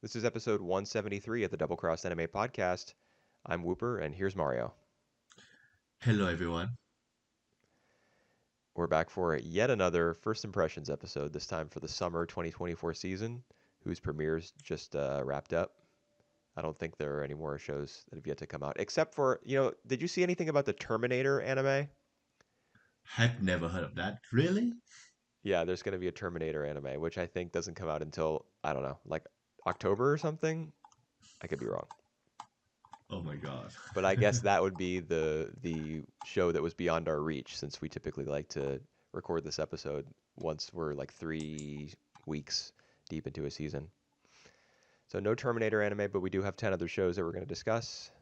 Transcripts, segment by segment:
This is episode 173 of the Double Cross Anime Podcast. I'm Whooper, and here's Mario. Hello, everyone. We're back for yet another First Impressions episode, this time for the summer 2024 season, whose premieres just wrapped up. I don't think there are any more shows that have yet to come out, except for, did you see anything about the Terminator anime? Had never heard of that. Really? Yeah, there's going to be a Terminator anime, which I think doesn't come out until, I don't know, like October or something? I could be wrong. Oh my god. But I guess that would be the show that was beyond our reach, since we typically like to record this episode once we're like 3 weeks deep into a season. So no Terminator anime, but we do have 10 other shows that we're going to discuss.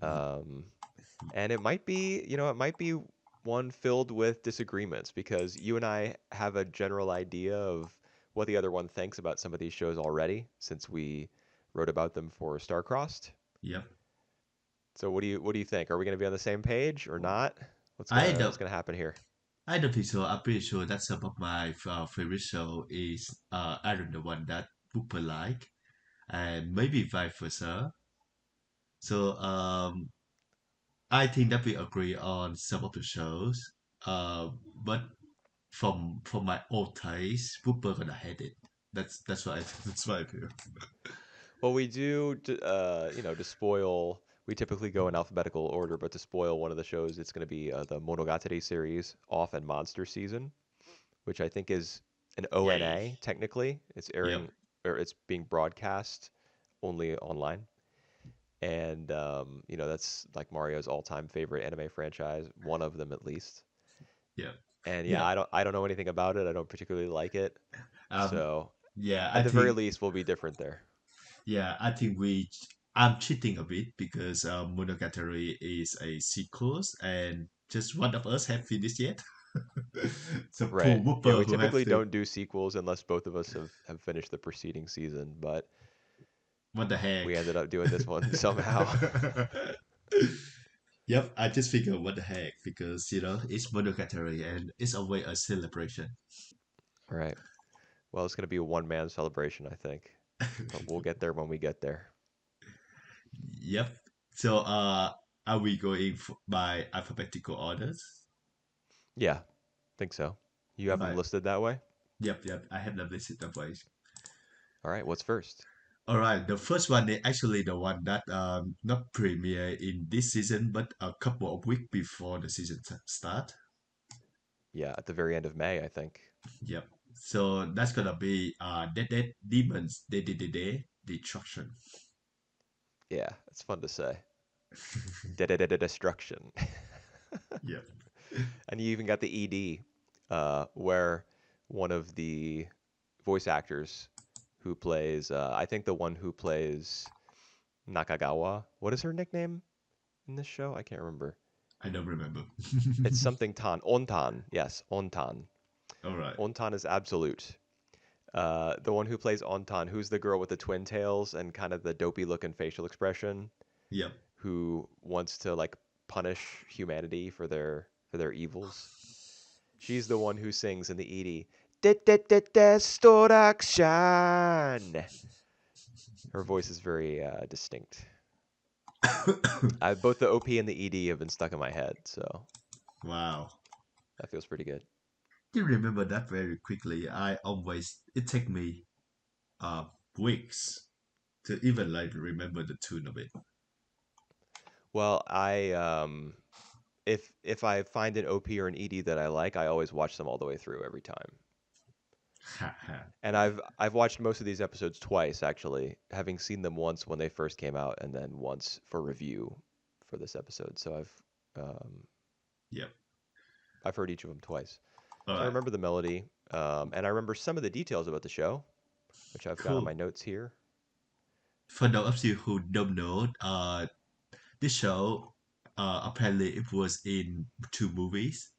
Um, and it might be one filled with disagreements because you and I have a general idea of what the other one thinks about some of these shows already, since we wrote about them for Starcrossed. Yep. So what do you think? Are we going to be on the same page or not? What's I gonna what's don't. gonna happen here? I don't think so. I'm pretty sure that some of my favorite show is I don't know one that Cooper like, and maybe vice versa. So I think that we agree on some of the shows. But from my old taste, Cooper gonna hate it. That's what I that's what I feel. Well, we do, to spoil. We typically go in alphabetical order, but to spoil one of the shows, it's going to be the Monogatari series, Off and Monster season, which I think is an Yay. ONA technically. It's Yep. airing or it's being broadcast only online, and that's like Mario's all-time favorite anime franchise, one of them at least. Yep. And yeah, Yeah. I don't know anything about it. I don't particularly like it, Um. so Yeah. at the very least, we'll be different there. I think I'm cheating a bit because Monogatari is a sequel and just one of us have finished yet. So poor Right. Yeah, Whooper we who have typically to, don't do sequels unless both of us have finished the preceding season, but what the we heck? ended up doing this one somehow. Yep, I just figured what the heck because it's Monogatari and it's always a celebration. Right. Well, it's going to be a one-man celebration, I think, but we'll get there when we get there. Yep. So are we going by alphabetical orders? Yeah, think so. You All have them right. listed that way? Yep. I have them listed that way. All right, what's first? All right, the first one is actually the one that not premiere in this season, but a couple of weeks before the season start. Yeah, at the very end of May, I think. Yep. So that's gonna be Dead Demons Dededede Destruction. Yeah, it's fun to say. Dededede destruction. Yep. And you even got the ED, where one of the voice actors who plays, I think the one who plays Nakagawa. What is her nickname in this show? I can't remember. I don't remember. It's something Tan. Ontan. Yes, Ontan. All right. Ontan is absolute. The one who plays Ontan, who's the girl with the twin tails and kind of the dopey looking facial expression, Yep. who wants to like punish humanity for their evils. She's the one who sings in the ED, Destruction. Her voice is very distinct. Both the OP and the ED have been stuck in my head, so Wow. that feels pretty good. You remember that very quickly. I always it take me uh weeks to even like remember the tune of it. Well, if I find an OP or an ED that I like, I always watch them all the way through every time. Ha ha. And I've watched most of these episodes twice actually, having seen them once when they first came out and then once for review for this episode. So um, Yep. I've heard each of them twice. All So I right. remember the melody, and I remember some of the details about the show, which I've got on my Cool. notes here. For those of you who don't know, this show apparently it was in two movies,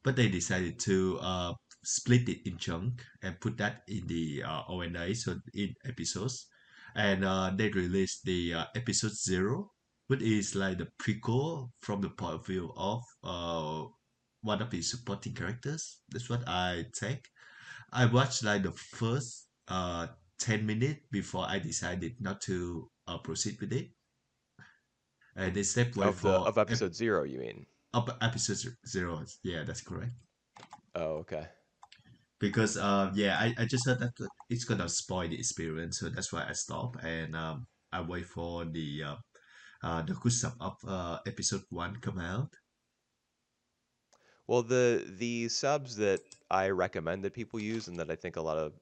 but they decided to split it in chunk and put that in the ONA, so in episodes, and they released the episode zero, which is like the prequel from the point of view of one of the supporting characters. That's what I take. I watched like the first 10 minutes before I decided not to proceed with it. And instead wait Of the for of episode 0, you mean? episode zero. Yeah, that's correct. Oh, okay. Because yeah, I just heard that it's gonna spoil the experience, so that's why I stop and I wait for the good stuff of episode one come out. Well, the subs that I recommend that people use and that I think a lot of,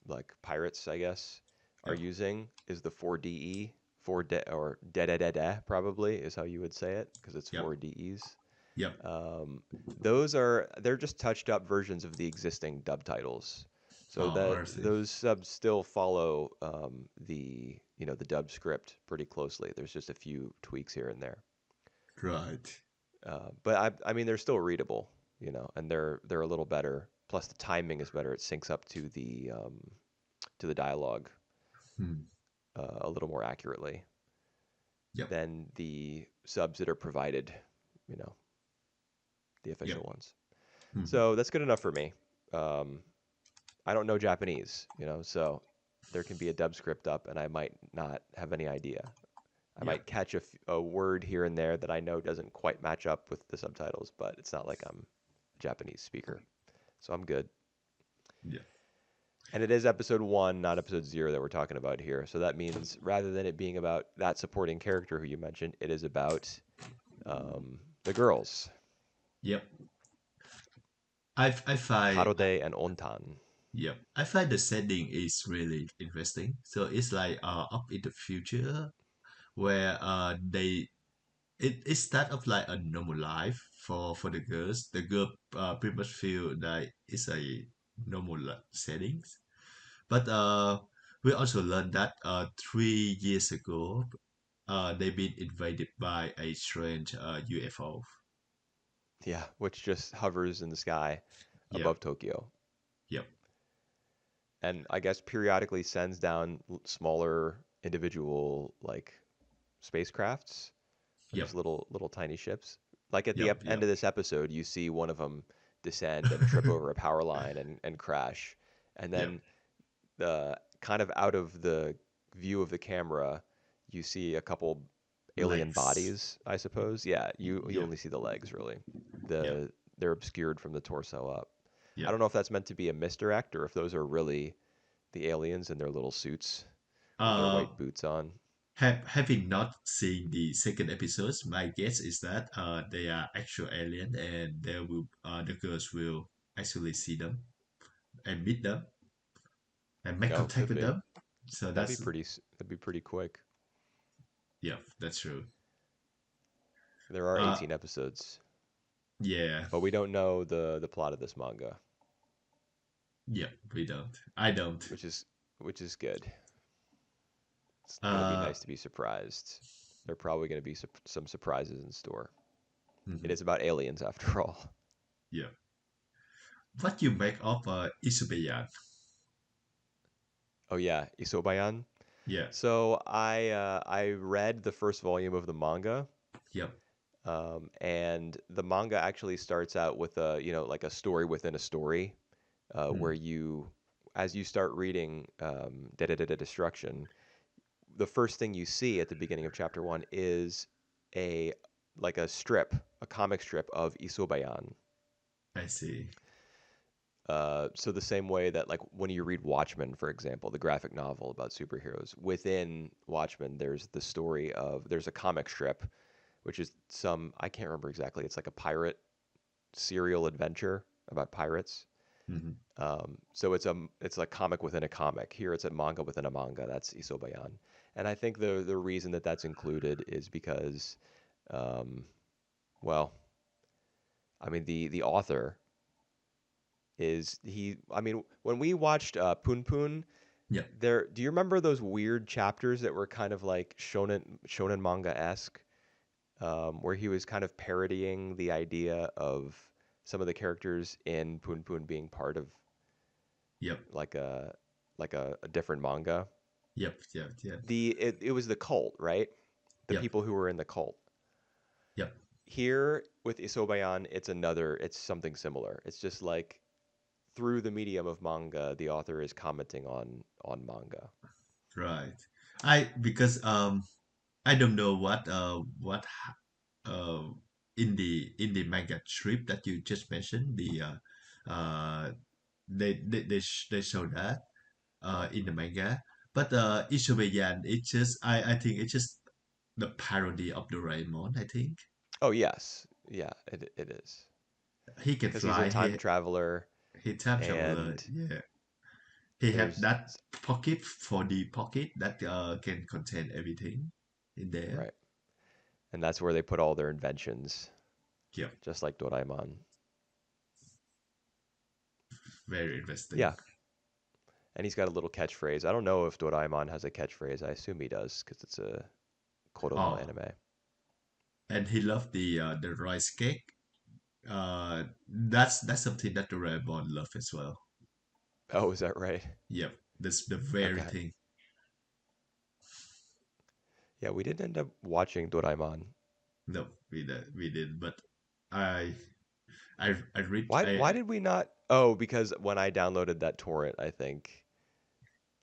like pirates, I guess, are Yep, using is the 4DE, 4 de or Dededede probably is how you would say it because it's yep, 4 DEs. yep. Um, they're just touched up versions of the existing dub titles. So Oh, that honestly, those subs still follow the dub script pretty closely. There's just a few tweaks here and there. right. But I mean, they're still readable, and they're a little better. Plus, the timing is better. It syncs up to the dialogue Hmm. a little more accurately Yep, than the subs that are provided, you know, the yep. official ones. Hmm. So that's good enough for me. Um, I don't know Japanese, so there can be a dub script up, and I might not have any idea. I Yep, might catch a word here and there that I know doesn't quite match up with the subtitles, but it's not like I'm a Japanese speaker. So I'm good. yep, And it is episode 1, not episode 0 that we're talking about here. So that means rather than it being about that supporting character who you mentioned, it is about the girls, yep. I find Harode and Ontan. yep. I find the setting is really interesting. So it's like up in the future where it start off like a normal life for the girls. The girl pretty much feel like it's a normal settings. But we also learned that 3 years ago they've been invaded by a strange UFO. Yeah, which just hovers in the sky Yep, above Tokyo. yep, And I guess periodically sends down smaller individual like spacecrafts, yep, these little tiny ships. Like at the yep, end yep, of this episode, you see one of them descend and trip over a power line and crash, and yep. then kind of out of the view of the camera, you see a couple alien Legs. bodies, I suppose. Yeah, you Yep, only see the legs really. yep, They're obscured from the torso up. I yep. don't know if that's meant to be a misdirect or if those are really the aliens in their little suits with their Uh, white boots on. having not seen the second episodes, my guess is that they are actual alien, and the girls will actually see them and meet them and make Oh, contact could with be. them. So that's That'd be pretty quick. yeah, that's true. There are Uh, 18 episodes, yeah, but we don't know the plot of this manga, yeah, we don't. I don't. which is good. It's gonna be Uh, nice to be surprised. There are probably gonna be some surprises in store. It mhm, is about aliens after all. yeah. What you make of Isubeyan? Oh yeah, Isobayan. Yeah, So I read the first volume of the manga, yep, and the manga actually starts out with a like a story within a story, where mm, as you start reading Dededede Destruction, the first thing you see at the beginning of chapter 1 is a like a comic strip of Isobayan. I see. So the same way that like when you read Watchmen, for example, the graphic novel about superheroes, within Watchmen, there's a comic strip, which is I can't remember exactly. It's like a pirate serial adventure about pirates. Hmm. So it's like comic within a comic. Here it's a manga within a manga. That's Isobayan, and I think the reason that that's included is because, um, well, I mean the author I mean when we watched Pun Pun, Yeah, do you remember those weird chapters that were kind of like shonen manga esque, where he was kind of parodying the idea of some of the characters in Pun Pun being part of yep, like a different manga. yep, yep, yep, It was the cult, right? The yep, people who were in the cult. yep. Here with Isobayan, it's something similar. It's just like through the medium of manga, the author is commenting on manga. Right. I because I don't know what uh in the manga strip that you just mentioned they show that in the manga, but Ishobeyan it's just I think it's just the parody of Doraemon. I think Oh yes, yeah, it is he can because he's a fly. time traveler, He time traveler. and Yeah, he had there's that pocket for the pocket that can contain everything in there. right, and that's where they put all their inventions, Yep, just like Doraemon. very interesting. Yeah, and he's got a little catchphrase. I don't know if Doraemon has a catchphrase. I assume he does because it's a Koromo Oh, anime. and he loved the rice cake. That's something that the Doraemon love as well. Oh, is that right? Yep, that's the very Okay. thing. Yeah, we did end up watching Doraemon. No, we did, but I I read Why did we not? Oh, because when I downloaded that torrent, I think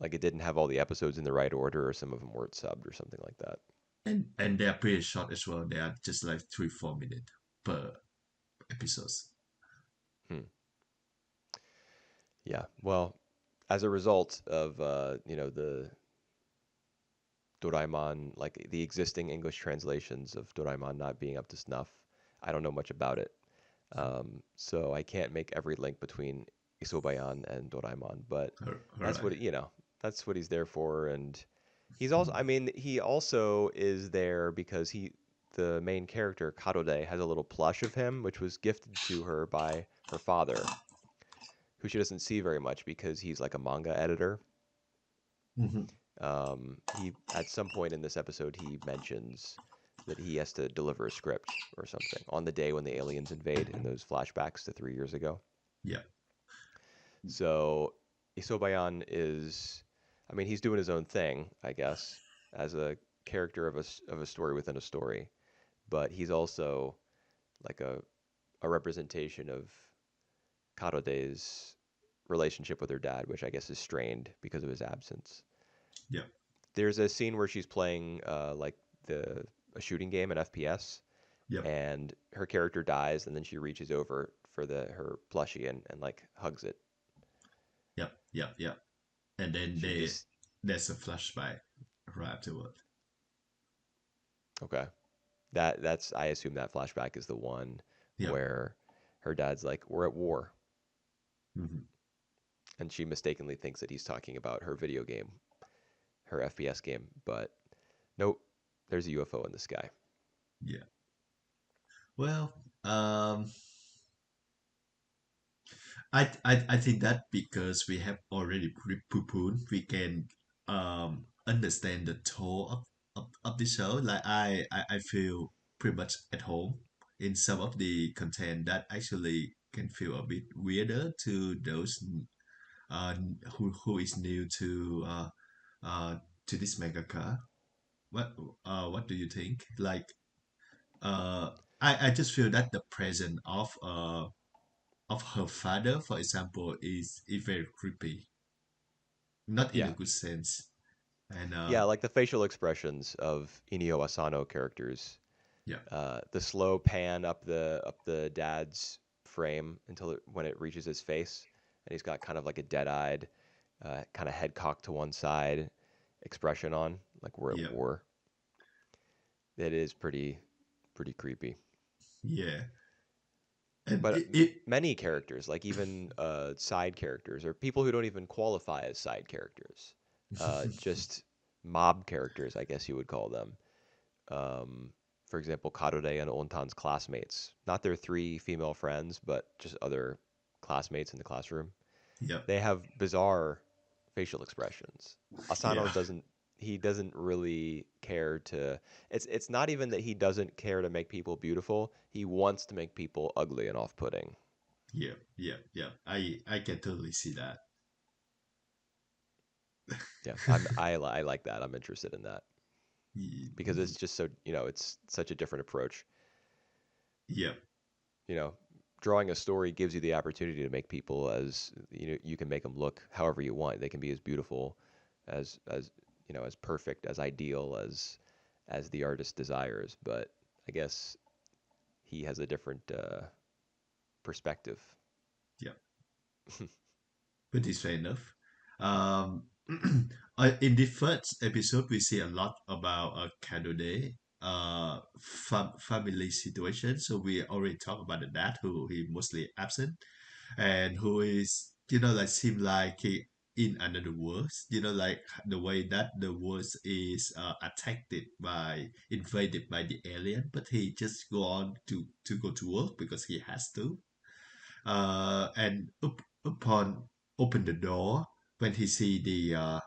like it didn't have all the episodes in the right order, or some of them weren't subbed, or something like that. and they're pretty short as well. They are just like 3 4 minutes per episodes. Hmm. Yeah. Well, as a result of the Doraemon, like the existing English translations of Doraemon not being up to snuff, I don't know much about it. So I can't make every link between Isobayan and Doraemon, but All that's right. what that's what he's there for, and he's also, I mean, he also is there because the main character Karode has a little plush of him, which was gifted to her by her father, who she doesn't see very much because he's like a manga editor. Mhm. He at some point in this episode he mentions that he has to deliver a script or something on the day when the aliens invade in those flashbacks to 3 years ago. Yeah. So Isobayan is, I mean, he's doing his own thing, I guess, as a character of a story within a story, but he's also like a representation of Karode's relationship with her dad, which I guess is strained because of his absence. Yeah. There's a scene where she's playing like the a shooting game, an FPS, Yep. and her character dies, and then she reaches over for the her plushie and like hugs it. Yep. Yep. Yep. And then She just there's a flashback right afterward. okay. That's I assume that flashback is the one Yep. where her dad's like, "We're at war," Hmm. and she mistakenly thinks that he's talking about her video game, her FPS game, but nope, there's a UFO in the sky. Yeah. Well, um, I think that because we have already poo we can understand the tone of the show. Like I feel pretty much at home in some of the content that actually can feel a bit weirder to those who is new uh to this mangaka. What do you think? Like uh I just feel that the presence of her father, for example, is very creepy, not in a Yeah, good sense. And yeah, like the facial expressions of Inio Asano characters. yeah, The slow pan up the dad's frame until when it reaches his face, and he's got kind of like a dead-eyed, kind of head cocked to one side expression on, like we're at yeah, war. It is pretty creepy. yeah, and But many characters, like even side characters or people who don't even qualify as side characters, just mob characters, I guess you would call them. For example, Karode and Ontan's classmates, not their three female friends, but just other classmates in the classroom. yeah, They have bizarre facial expressions. Asano yeah, doesn't. He doesn't really care to. It's not even that he doesn't care to make people beautiful. He wants to make people ugly and off-putting. yeah, yeah, yeah. I can totally see that. Yeah, I like that. I'm interested in that because it's Mhm. just so it's such a different approach. Yeah, You know, drawing a story gives you the opportunity to make people as you can make them look however you want. They can be as beautiful as as perfect, as ideal as the artist desires. But I guess he has a different perspective. Yeah, but it's fair enough. Um, in the first episode, we see a lot about Kanode, family situation. So we already talked about the dad who he mostly absent and who is like seem like he in another world. Like the way that the world is attacked by invaded by the alien, but he just go on to go to work because he has to. And upon open the door when he see the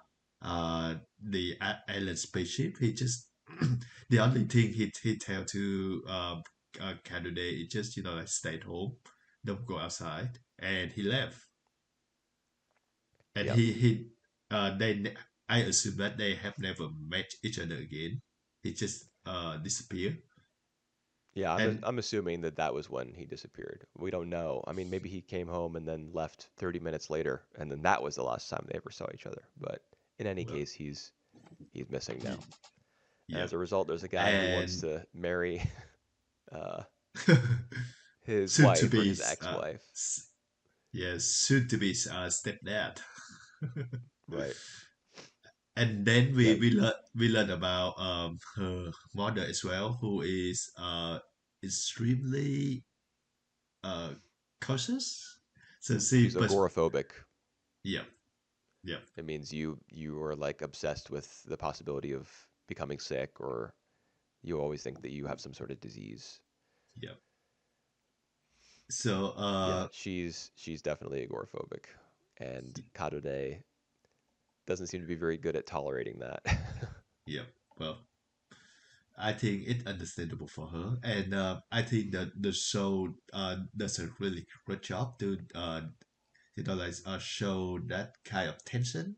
alien spaceship, he just the only thing he tell to candidate is just like stay at home, don't go outside, and he left. And Yep. I assume that they have never met each other again. He just disappeared. Yeah, And I'm assuming that that was when he disappeared. We don't know. I mean, maybe he came home and then left 30 minutes later, and then that was the last time they ever saw each other. But in any well, case, he's missing now. And yeah. as a result, there's a guy who wants And to marry uh, his soon to wife or be his ex-wife. yes, soon to be stepdad. Right. And then Yeah. we learn about her mother as well, who is extremely uh cautious. So she She's but agoraphobic. yeah, yeah, It means you are like obsessed with the possibility of becoming sick, or you always think that you have some sort of disease. yeah. So Yeah, she's definitely agoraphobic, and Kadode doesn't seem to be very good at tolerating that. yeah. Well, I think it's understandable for her, and I think that the show does a really great job to like show that kind of tension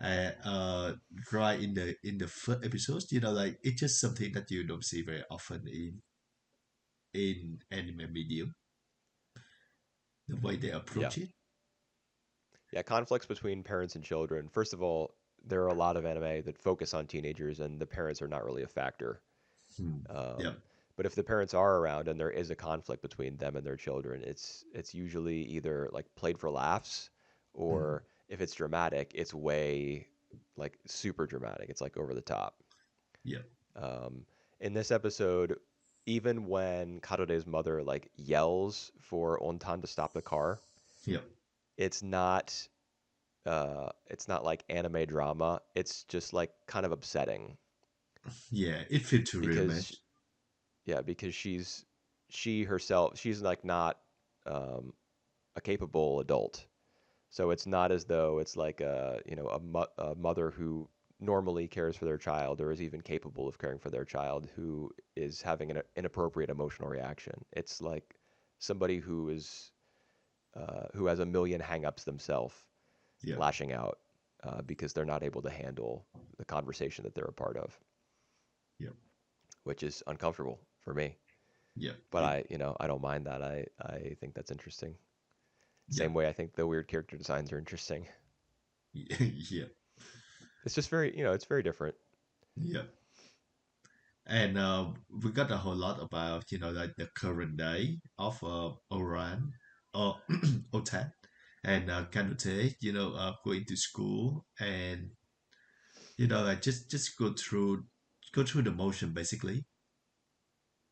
uh right in the first episodes. Like it's just something that you don't see very often in anime medium, the way they Yeah, approach it. yeah, conflicts between parents and children. First of all, there are a lot of anime that focus on teenagers, and the parents are not really a factor. Hmm. Yeah. But if the parents are around and there is a conflict between them and their children, it's usually either like played for laughs, Hmm. or if it's dramatic, it's way like super dramatic. It's like over the top. Yeah. Um, in this episode, even when Kadode's mother like yells for Ontan to stop the car, Yeah. it's not it's not like anime drama. It's just like kind of upsetting Yeah. It fit to real man. because yeah, because she herself, she's like not um, a capable adult. So it's not as though it's like a mother who normally cares for their child or is even capable of caring for their child who is having an inappropriate emotional reaction. It's like somebody who has a million hangups themselves Yeah. lashing out because they're not able to handle the conversation that they're a part of, Yeah. which is uncomfortable for me. Yeah. But I don't mind that. I think that's interesting. Yeah. Same way I think the weird character designs are interesting. Yeah. It's just very, it's very different. Yeah. And we got a whole lot about like the current day of Oran or Otan and Kanute, going to school and like just go through the motion basically.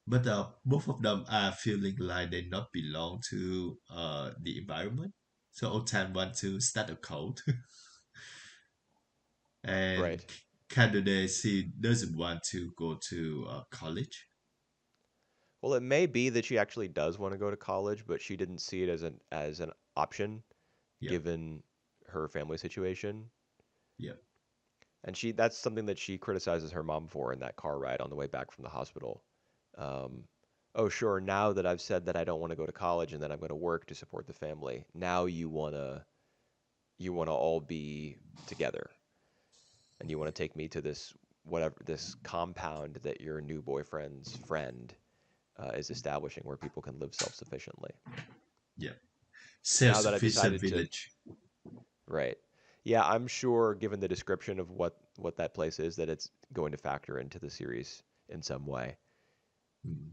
But both of them are feeling like they not belong to the environment. So Otan want to start a cult, and Right. Kanute she doesn't want to go to college. Well, it may be that she actually does want to go to college, but she didn't see it as an option Yeah, given her family situation. yeah, And that's something that she criticizes her mom for in that car ride on the way back from the hospital. Um, oh, sure, now that I've said that I don't want to go to college and that I'm going to work to support the family, now you want to all be together and you want to take me to this whatever this compound that your new boyfriend's friend is establishing, where people can live self-sufficiently. Yeah. Now that I Self-sufficient decided to, village. right, yeah, I'm sure, given the description of what that place is, that it's going to factor into the series in some way. Mm.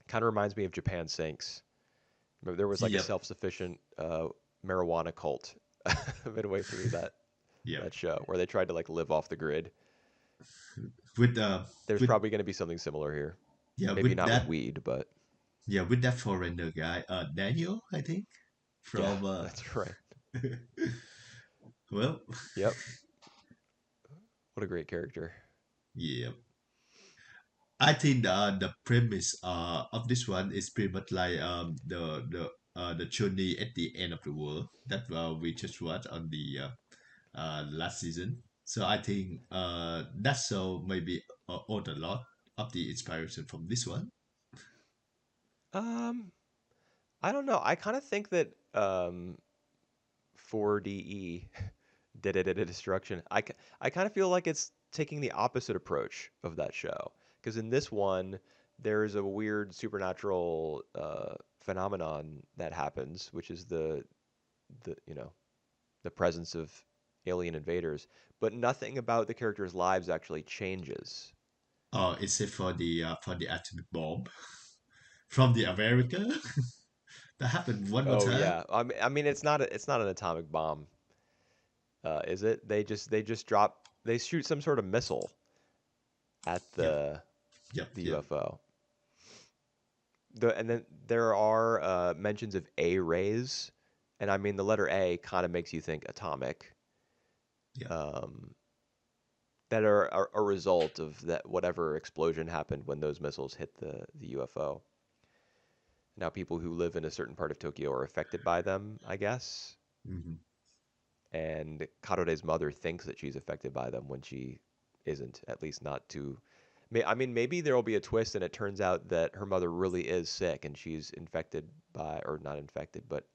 Kind of reminds me of Japan Sinks. Remember, there was like a Yep. self-sufficient marijuana cult midway through Yep. that show, where they tried to like live off the grid. With There's with probably going to be something similar here. yeah, Maybe with not with that weed, but yeah, with that foreigner guy, Daniel, I think, yeah, from that's right. well, Yep. What a great character. yeah. I think the premise of this one is pretty much like the journey at the end of the world that we just watched on the last season. So I think that show maybe owed a lot of the inspiration from this one. Um, I don't know. I kind of think that 4DE Dededede Destruction. I kind of feel like it's taking the opposite approach of that show, because in this one there's a weird supernatural phenomenon that happens, which is the the presence of alien invaders, but nothing about the characters' lives actually changes. Except for the atomic bomb from the America that happened one more Oh time. yeah, I mean it's not an atomic bomb, is it? They just drop they shoot some sort of missile at Yep, yep, the yep, UFO. And then there are mentions of A rays, and I mean the letter A kind of makes you think atomic. yep, Um, that are a result of that whatever explosion happened when those missiles hit the UFO. Now people who live in a certain part of Tokyo are affected by them, I guess. hmm And Karore's mother thinks that she's affected by them when she isn't, at least not to. I mean, maybe there will be a twist, and it turns out that her mother really is sick, and she's infected by, or not infected, but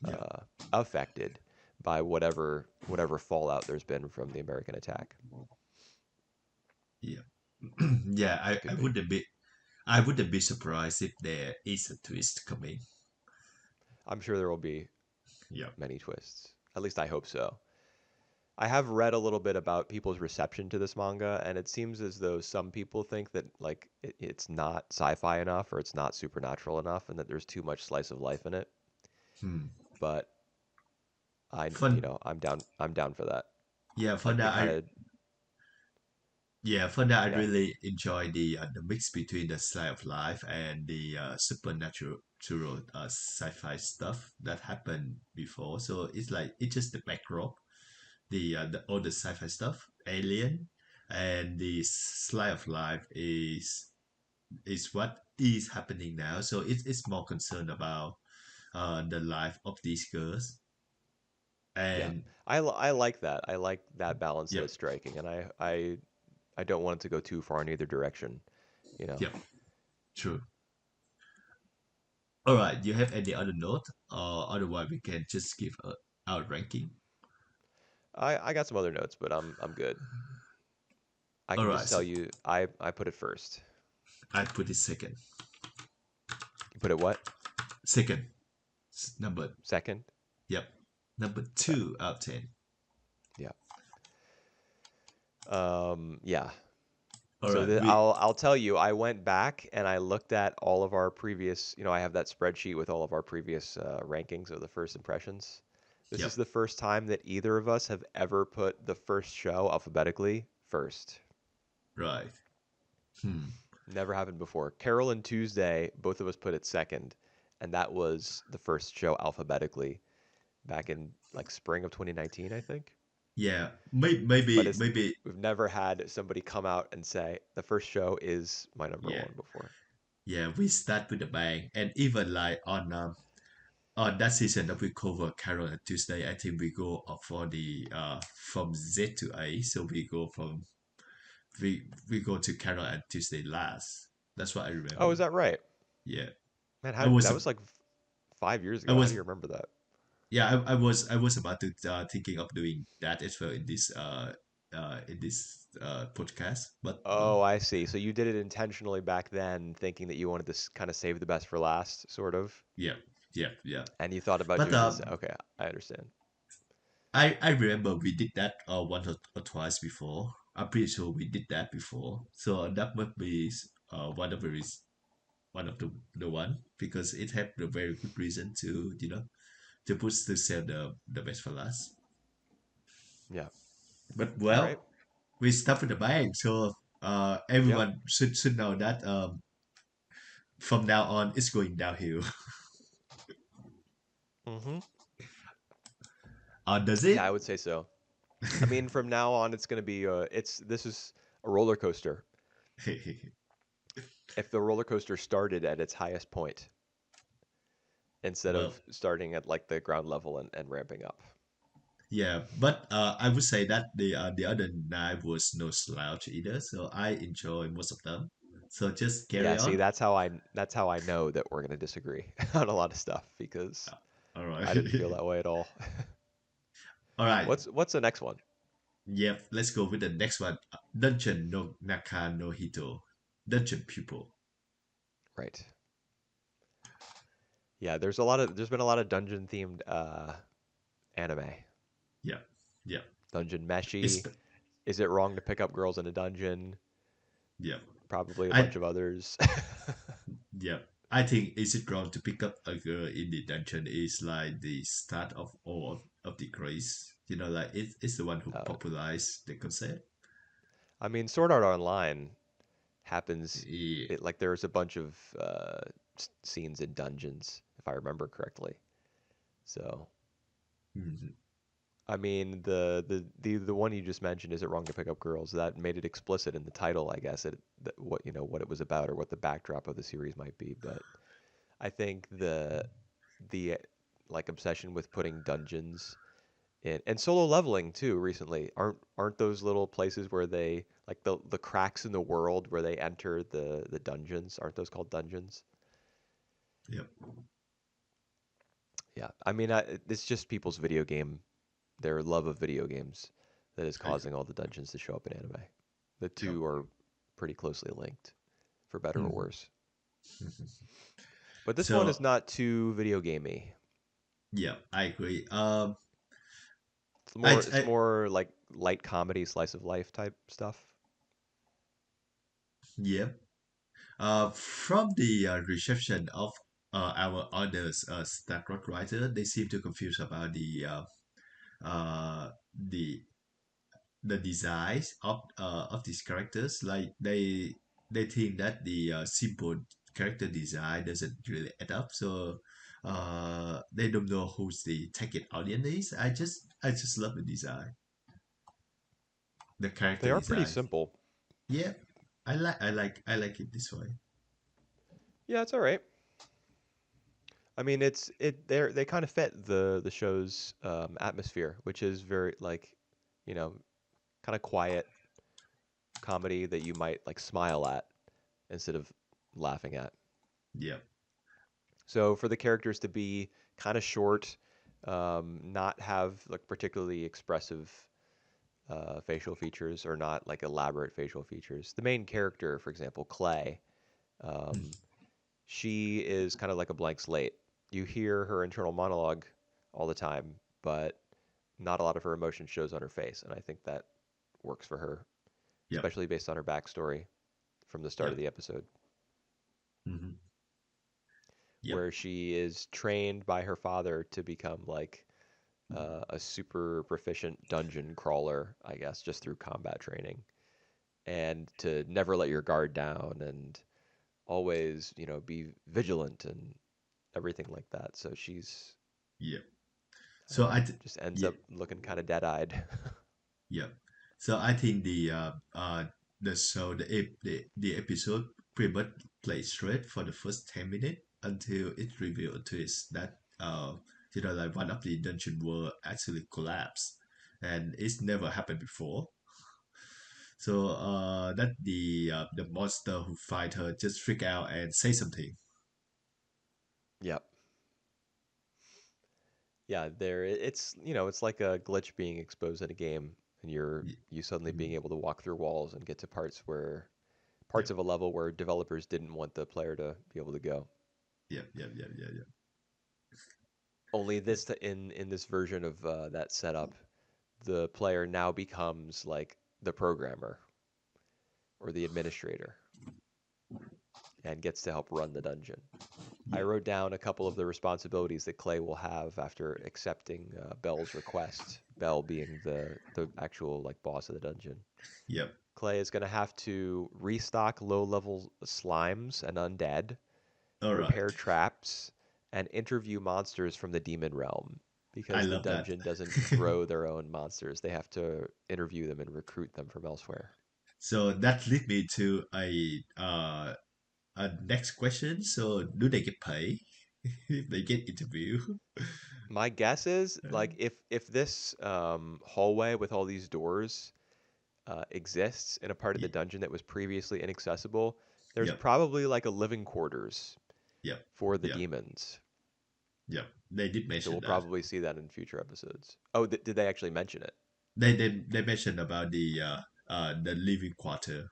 yep, uh, affected by whatever fallout there's been from the American attack. yep. Yeah, Could be. I wouldn't be surprised if there is a twist coming. I'm sure there will be Yep. many twists. At least I hope so. I have read a little bit about people's reception to this manga, and it seems as though some people think that like it's not sci-fi enough or it's not supernatural enough, and that there's too much slice of life in it. Hmm. But For I'm down for that. yeah, for Like it that kind I of, yeah, for that I yeah. really enjoy the mix between the slice of life and the supernatural sci-fi stuff that happened before. So it's like it's just the backdrop, the all the sci-fi stuff, alien, and the slice of life is what is happening now. So it's more concerned about the life of these girls. Yeah, And I like that. I like that balance that yep, it's striking, and I don't want it to go too far in either direction. You know, yep, true. All right, do you have any other note, or otherwise we can just give our ranking? I got some other notes, but I'm good. I All can right, just tell so you, I put it first. I put it second. You put it what? Second, number, Second? yep, number Okay. 2 out of 10. Yeah. Yeah. All So right, we, I'll tell you, I went back and I looked at all of our previous, I have that spreadsheet with all of our previous rankings of the first impressions. This is yep, the first time that either of us have ever put the first show alphabetically first. right. Hmm. Never happened before. Carol and Tuesday, both of us put it second, and that was the first show alphabetically back in like spring of 2019, I think. Yeah, But maybe, we've never had somebody come out and say the first show is my number yeah, one before. yeah. We start with the bang, and even like on that season that we cover Carol and Tuesday, I think we go up for the from Z to A, so we go to Carol and Tuesday last. That's what I Oh, remember. is that right? Yeah, Man, I how was that a, was like 5 years I ago. How do was you remember that? yeah, I was about to thinking of doing that as well in this in this podcast. But Oh, I see. So you did it intentionally back then, thinking that you wanted to kind of save the best for last, sort of, yeah, yeah, yeah. and you thought about But doing this. Okay, I understand. I remember we did that once or twice before. I'm pretty sure we did that before. So that must be one of the one of the one because it had a very good reason to to push to save the best for last. Yeah. But All right. well, we stuff in the bank, so Yep. everyone should know that from now on it's going downhill. Mm-hmm. Does Yeah, I it? would say so. I mean, from now on, it's going to be this is a roller coaster. If the roller coaster started at its highest point instead Well, of starting at like the ground level and ramping up. yeah, but I would say that the other nine was no slouch either, so I enjoy most of them. So just Yeah, carry see, on. that's how I know that we're going to disagree on a lot of stuff because All right. I didn't feel that way at all. All right. What's the next one? Yep. Let's go with the next one. Dungeon no Naka no Hito. Dungeon Pupil. Right. Yeah, there's been a lot of dungeon themed anime. Yeah. Yeah. Dungeon It's Meshi. Is it wrong to pick up girls in a dungeon? yeah. Probably a I bunch of others. yeah. I think is it wrong to pick up a girl in the dungeon is like the start of all of the craze. Like it's the one who uh, popularized the concept. I mean, Sword Art Online happens. Yeah. Like there's a bunch of scenes in dungeons, if I remember correctly. So, Mhm. I mean, the one you just mentioned, is it wrong to pick up girls? That made it explicit in the title, I guess. What what it was about or what the backdrop of the series might be. But I think the like obsession with putting dungeons in and solo leveling too recently aren't those little places where they like the cracks in the world where they enter the dungeons, aren't those called dungeons? Yep. Yeah, I mean, it's just people's video game, their love of video games, that is I agree. causing all the dungeons to show up in anime. The Yep. two are pretty closely linked, for better or Mhm. worse. But this one is So not too video gamey. yeah, I agree. It's I, more it's I more like light comedy, slice of life type stuff. yeah. From the reception of our others stat writer, they seem to confuse about uh the the designs of these characters. Like they think that the simple character design doesn't really add up. So they don't know who's the target audience is. I just love the design, the They character are pretty design. simple. Yeah, I like it this way. Yeah, it's all right. I mean, they kind of fit the show's atmosphere, which is very like, you know, kind of quiet comedy that you might like smile at instead of laughing at. Yeah, So for the characters to be kind of short, not have like particularly expressive facial features or not like elaborate facial features. The main character, for example, Clay, mm, um, she is kind of like a blank slate. You hear her internal monologue all the time, but not a lot of her emotion shows on her face, and I think that works for her, yep, especially based on her backstory from the start of yep, the episode, hmm, yep, where she is trained by her father to become like a super proficient dungeon crawler, I guess, just through combat training, and to never let your guard down and always, be vigilant and everything like that. So she's yep. So just ends yeah, up looking kind of dead-eyed. yeah. So I think the show the episode pretty much plays straight for the first 10 minutes until it revealed a twist that like one of the dungeon world actually collapsed, and it's never happened before. So that the monster who fight her just freak out and say something. Yep. Yeah, it's like a glitch being exposed in a game. and y- you suddenly mm, being able to walk through walls and get to parts yep, of a level where developers didn't want the player to be able to go. yep, yep, yep, yep, yep. Only in this version of that setup, the player now becomes like the programmer or the administrator and gets to help run the dungeon. I Yep, wrote down a couple of the responsibilities that Clay will have after accepting Bell's request. Bell being the actual like boss of the dungeon. yep. Clay is going to have to restock low-level slimes and undead, All repair right. traps, and interview monsters from the demon realm I because the love that. dungeon doesn't grow their own monsters. They have to interview them and recruit them from elsewhere. So that leads me to a next question. So do they get paid if they get interview? My guess is like if this hallway with all these doors exists in a part of the Yep, dungeon that was previously inaccessible, there's yep, probably like a living quarters yep, for the yep, demons. yep. They did So mention we'll that. probably see that in future episodes. Oh, did they actually mention it? They mentioned about the living quarter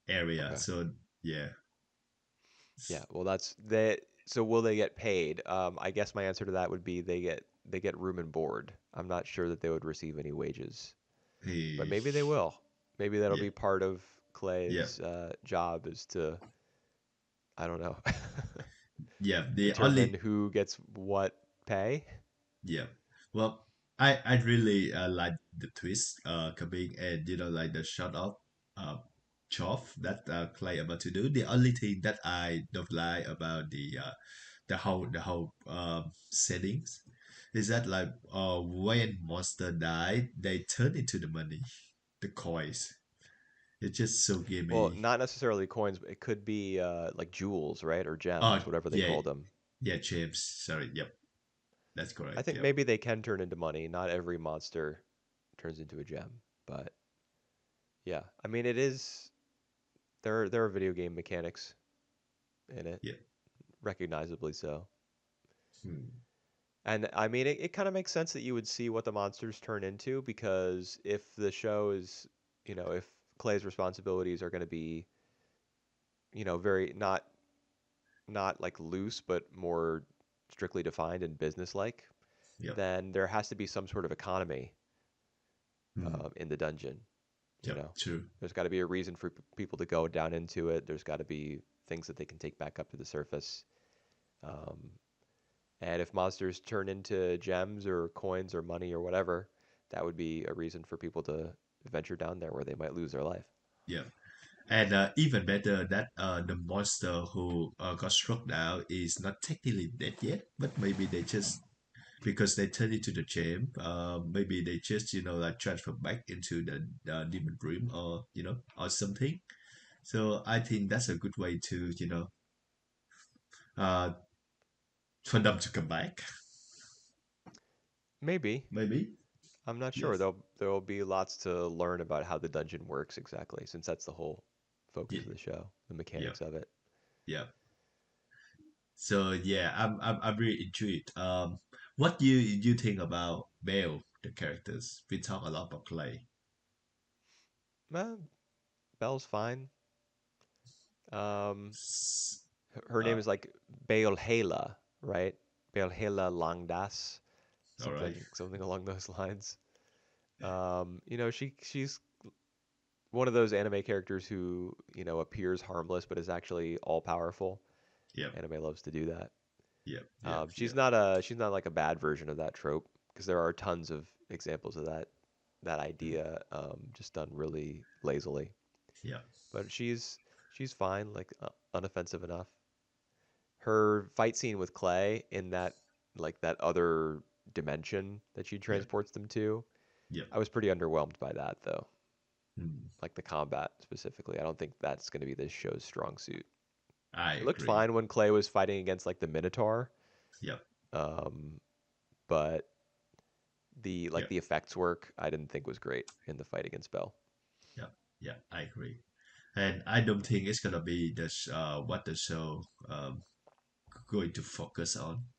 area. Okay. So yeah. Yeah. Well, that's they. So will they get paid? I guess my answer to that would be they get room and board. I'm not sure that they would receive any wages, but Hey, maybe they will. Maybe that'll yeah, be part of yeah, Clay's job is to I don't know yeah. The determine only who gets what pay. Yeah. Well, I really like the twist coming and like the shot of uh Choff that Clay about to do. The only thing that I don't like about the whole settings is that like when monster die, they turn into the money, the coins. It's just so Well, gimme. not necessarily coins, but it could be like jewels, right, or Oh gems, whatever they yeah, call them. yeah, James. Sorry, yep, that's I correct. think Yep. maybe they can turn into money. Not every monster turns into a gem, but yeah, I mean it is there are video game mechanics in it, Yep. recognizably so. Hmm. And I mean it kind of makes sense that you would see what the monsters turn into because if the show is, if Clay's responsibilities are going to be, very not like loose but more strictly defined and businesslike, Yep. then there has to be some sort of economy Hmm. in the dungeon. You Yep. know, True. there's got to be a reason for people to go down into it. There's got to be things that they can take back up to the surface. Um, and if monsters turn into gems or coins or money or whatever, that would be a reason for people to venture down there where they might lose their life. Yeah. And even better that the monster who got struck down is not technically dead yet, but maybe they just because they turn into the gem, maybe they just like transfer back into the demon dream or or something. So I think that's a good way to uh for them to come back. Maybe. Maybe. I'm not sure. Yes. There'll be lots to learn about how the dungeon works exactly, since that's the whole focus Yeah. of the show, the Yeah. mechanics of it. Yeah. So yeah, I'm really intrigued. What you think about Belle, the characters? We talk a lot about Clay. Well, Belle's fine. Um, S- her name Uh, is like Beolhela, right? Beolhela Langdas, all right. something along those lines. She's one of those anime characters who appears harmless but is actually all powerful. Yep. Anime loves to do that. Yep. Yep. She's Yep. not like a bad version of that trope because there are tons of examples of that Mm, idea just done really lazily. yep. But she's fine, like unoffensive enough. Her fight scene with Clay in that other dimension that she Yep. transports them to, Yep. I was pretty underwhelmed by that though. Mm, Like the combat specifically. I don't think that's going to be this show's strong suit. I It looked agree. fine when Clay was fighting against like the Minotaur, Yep. um, but Yep. the effects work I didn't think was great in the fight against Bell. Yep. Yeah. I agree. And I don't think it's gonna be what the show going to focus on.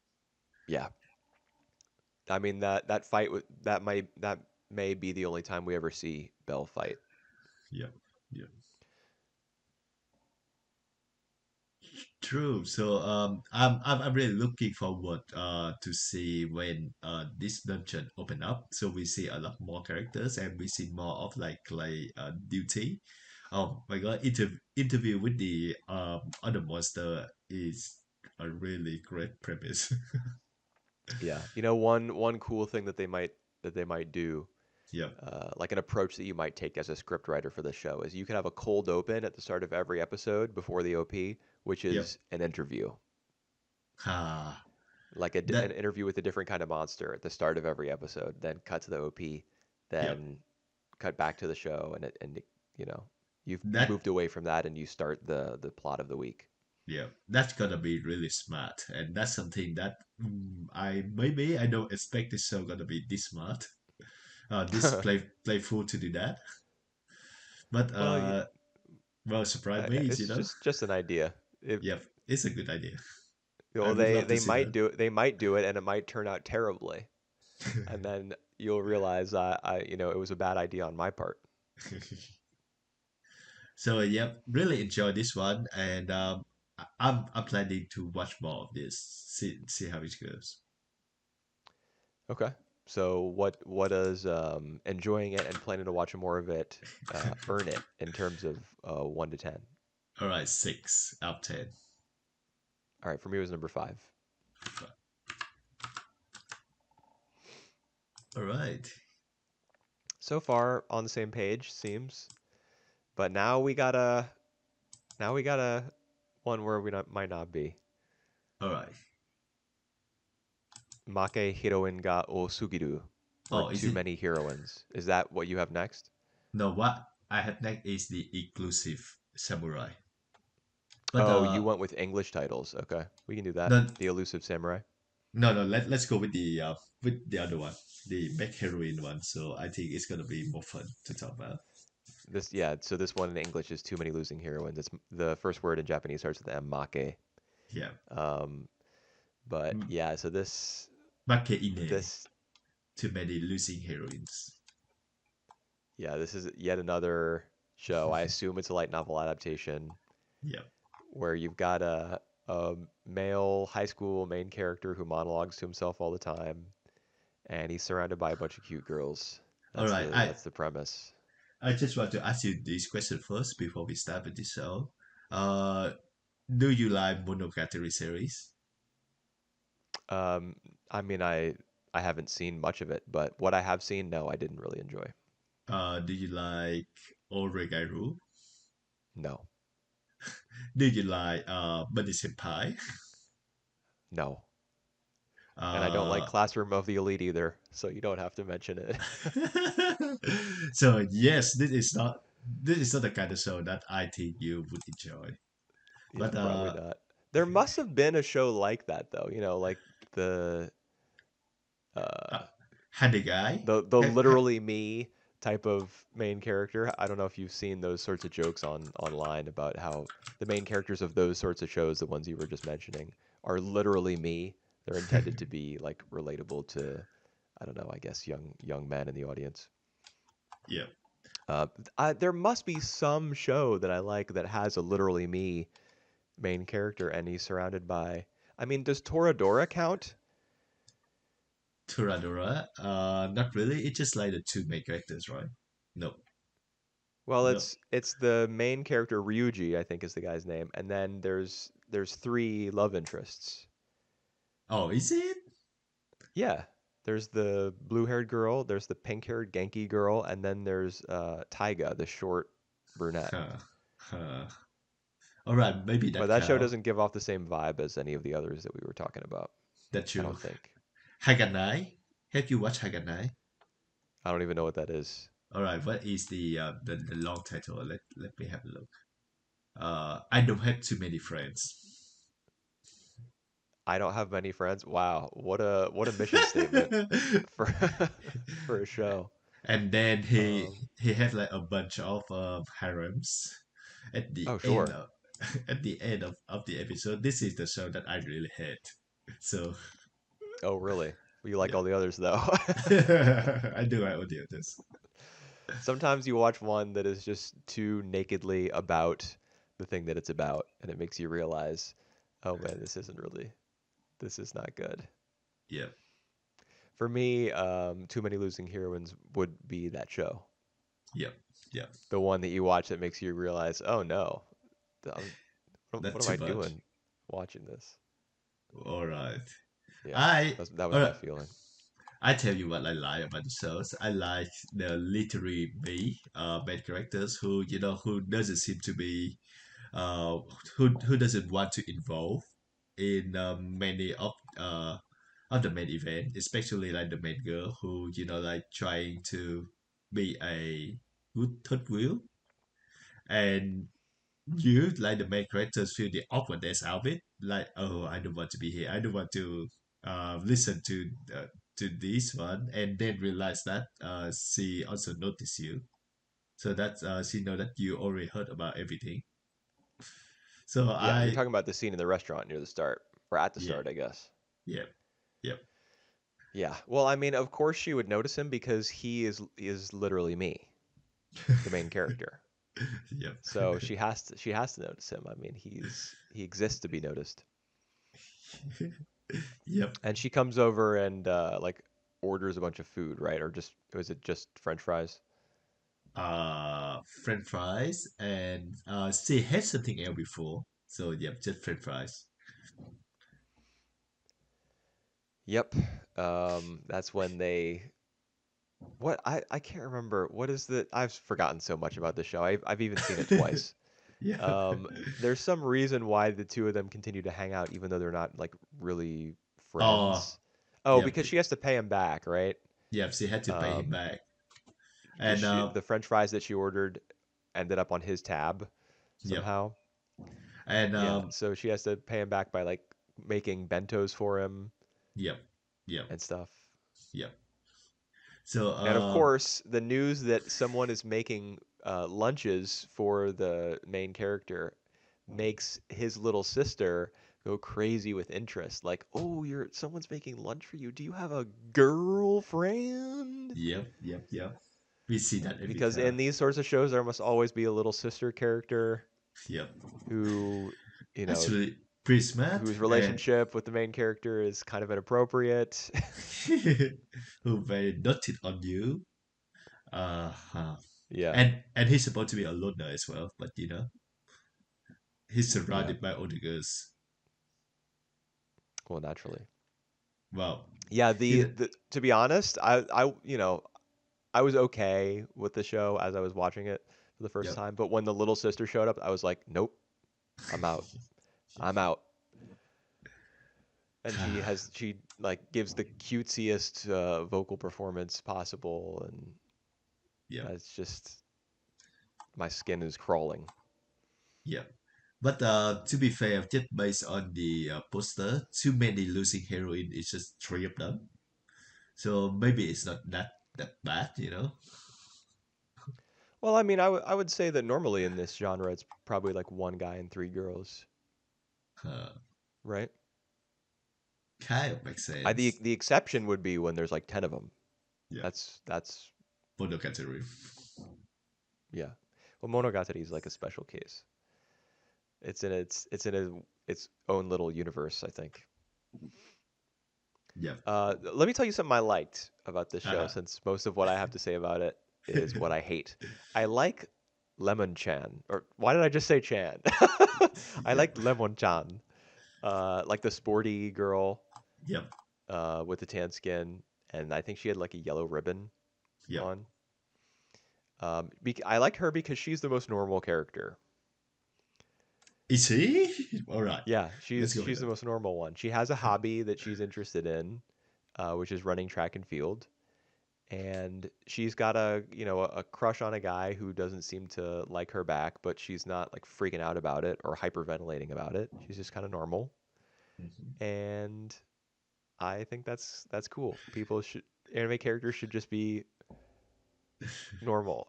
Yeah, I mean that fight with that might that. may be the only time we ever see Bell fight. Yeah, yeah. True. So I'm really looking forward to see when this dungeon open up. So we see a lot more characters and we see more of like duty. Oh my god, interview with the other monster is a really great premise. Yeah, you know, one cool thing that they might do, Yeah, like an approach that you might take as a script writer for the show, is you could have a cold open at the start of every episode before the OP, which yep. is an interview, Ah, like an that interview with a different kind of monster at the start of every episode, then cut to the OP, yep. then cut back to the show, and you know you've That moved away from that and you start the plot of the week. yeah, that's gonna be really smart, and that's something that I don't expect this show gonna be this smart. This playful to do that. But Well, well, surprise me is it's you know, just an idea. yep, it's a good idea. I Well, would they love to they see might that. do it. They might do it, and it might turn out terribly. And then you'll realize it was a bad idea on my part. So yep, really enjoy this one, and I'm planning to watch more of this. See how it goes. Okay. So what does enjoying it and planning to watch more of it earn it in terms of 1 to 10? All right, 6 out of 10. All right, for me it was number 5. All right. So far on the same page seems, but now we got a one where might not be. All right. Make Heroine ga Oosugiru, or Oh, is Too it? Many Heroines. Is that what you have next? No, what I have next is the inclusive samurai. But Oh, you went with English titles. Okay, we can do that. no, The Elusive Samurai. no. Let's go with the other one, the Mac heroine one. So I think it's gonna be more fun to talk about. Yeah. So this one in English is Too Many Losing Heroines. It's the first word in Japanese starts with M, make. Yeah, Um, but M- yeah. So Makeine. this Too many losing heroines. yeah, this is yet another show. I assume it's a light novel adaptation Yeah. where you've got a male high school main character who monologues to himself all the time, and he's surrounded by a bunch of cute girls. All That's right. the I that's the premise. I just want to ask you this question first before we start with the show. Uh, do you like Monogatari series? Um, I mean, I haven't seen much of it, but what I have seen, no, I didn't really enjoy. Do you like Oregairu? No, Do you like Bunny Senpai? no, and I don't like Uh, Classroom of the Elite either, so you don't have to mention it. so yes, this is not the kind of show that I think you would enjoy. Yeah, But probably not. There must have been a show like that though, like the uh uh Handy Guy, the literally me type of main character. I don't know if you've seen those sorts of jokes online about how the main characters of those sorts of shows, the ones you were just mentioning, are literally me. They're intended to be like relatable to, I don't know, I guess young men in the audience. yeah, There must be some show that I like that has a literally me main character and he's surrounded by. I mean, does Toradora count? Toradora. Not really. It's just like the two main characters, right? No, Well, no. it's the main character Ryuji, I think is the guy's name, and then there's three love interests. Oh, is it? Yeah, there's the blue-haired girl, there's the pink-haired Genki girl, and then there's Taiga, the short brunette. Huh. Huh. All right, maybe But that that show count. doesn't give off the same vibe as any of the others that we were talking about. That's I true. don't think. Haganai. Have you watched Haganai? I don't even know what that is. All right, what is the long title? Let me have a look. I don't have too many friends. I don't have many friends. Wow, what a mission statement for for a show. And then he Um, he had like a bunch of harems at the oh, end sure. of at the end of the episode. This is the show that I really hate. So Oh, really? You like Yeah. all the others though. I do like audio this. Sometimes you watch one that is just too nakedly about the thing that it's about, and it makes you realize, oh man, this is not good. Yeah. For me, Too Many Losing Heroines would be that show. Yeah. Yeah. The one that you watch that makes you realize, oh no, Not what am too I much. doing watching this? All right. Yeah, I that was all my right. feeling. I tell you what I like about the shows. I like the literary main characters who who doesn't seem to be who doesn't want to involve in many of the main event, especially like the main girl who like trying to be a good third wheel, and you like the main characters feel the awkwardness of it, like, oh, I don't want to be here, I don't want to listen to this one, and then realize that she also noticed you, so that she know that you already heard about everything. So Yeah, you're I talking about the scene in the restaurant near the start, or at the yeah start, I guess. yeah yeah Yeah. Well, I mean, of course she would notice him because he is literally me, the main character. yeah So she has to notice him. I mean, he exists to be noticed. yep. And she comes over and like orders a bunch of food, right? Or just was it just French fries? French fries, and she had something else before, so yep, just French fries. Yep. That's when they what I can't remember what is the I've forgotten so much about the show. I've even seen it twice. Yeah. Um, there's some reason why the two of them continue to hang out even though they're not like really Oh, friends. Oh, yep, because she has to pay him back, right? yep. She had to pay him Um, back, because and the French fries that she ordered ended up on his tab yep, somehow. and Yeah, so she has to pay him back by like making bentos for him yep, yep, and stuff. yep. So And of course, the news that someone is making lunches for the main character makes his little sister go crazy with interest. Like, oh, you're someone's making lunch for you. Do you have a girlfriend? yep, yep, yep. We see that every Because in time. these sorts of shows, there must always be a little sister character Yep. who, you know, Actually, pretty smart, whose and relationship with the main character is kind of inappropriate. who very noted on you. Uh-huh. Yeah, And he's supposed to be a loner as well, but he's yeah. surrounded by older girls. Well, naturally. Well, Yeah, you know, the to be honest, I was okay with the show as I was watching it for the first yep. time, but when the little sister showed up, I was like, nope, I'm out. I'm out. And she like gives the cutesiest vocal performance possible, and Yep. it's just my skin is crawling. Yep. But to be fair, just based on the poster, too many losing heroine is just three of them. So maybe it's not that bad. Well, I mean, I would say that normally in this genre, it's probably like one guy and three girls, Uh, right? kind of makes I sense. the exception would be when there's like 10 of them. Yeah. That's Monogatari. yeah. Well, Monogatari is like a special case. It's in its own little universe, I think. Yep. Let me tell you something I liked about this show, Uh, since most of what I have to say about it is what I hate. I like Lemon Chan, or why did I just say Chan? I yep. liked Lemon Chan, like the sporty girl Yep. with the tan skin, and I think she had like a yellow ribbon Yep. on. I like her because she's the most normal character. Is he? All right. Yeah, Let's go with she's the that. most normal one. She has a hobby that she's interested in, which is running track and field, and she's got a crush on a guy who doesn't seem to like her back, but she's not like freaking out about it or hyperventilating about it. She's just kind of normal, Mhm. and I think that's cool. Anime characters should just be normal,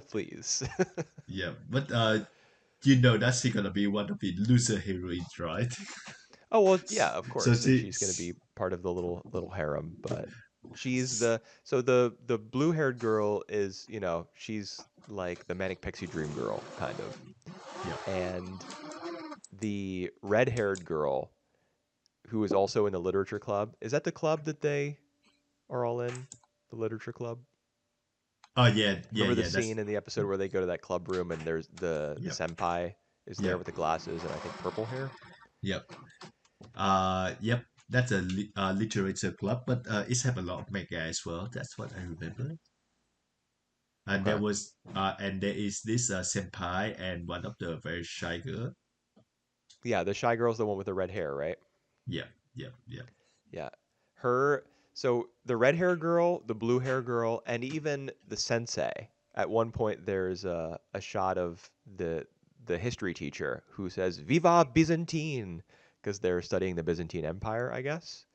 please. Yeah, but you know that's gonna be one of the loser heroines, right? Oh well, yeah, of So course, and she, she's going to be part of the little harem, but she's the blue-haired girl is, she's like the manic pixie dream girl kind of. yeah. And the red-haired girl who is also in the literature club, is that the club that they are all in? The literature club? Oh yeah, yeah, Remember the yeah. That's scene in the episode where they go to that club room and there's the yep, senpai is there yep, with the glasses and I think purple hair? yep. Yep. That's a literature club, but it have a lot of manga as well. That's what I remember. And Okay. there is this senpai and one of the very shy girl. Yeah, the shy girl's the one with the red hair, right? Yep, yep, yep. Yeah. Her, so the red hair girl, the blue hair girl, and even the sensei. At one point, there's a shot of the history teacher who says "Viva Byzantine" because they're studying the Byzantine Empire, I guess,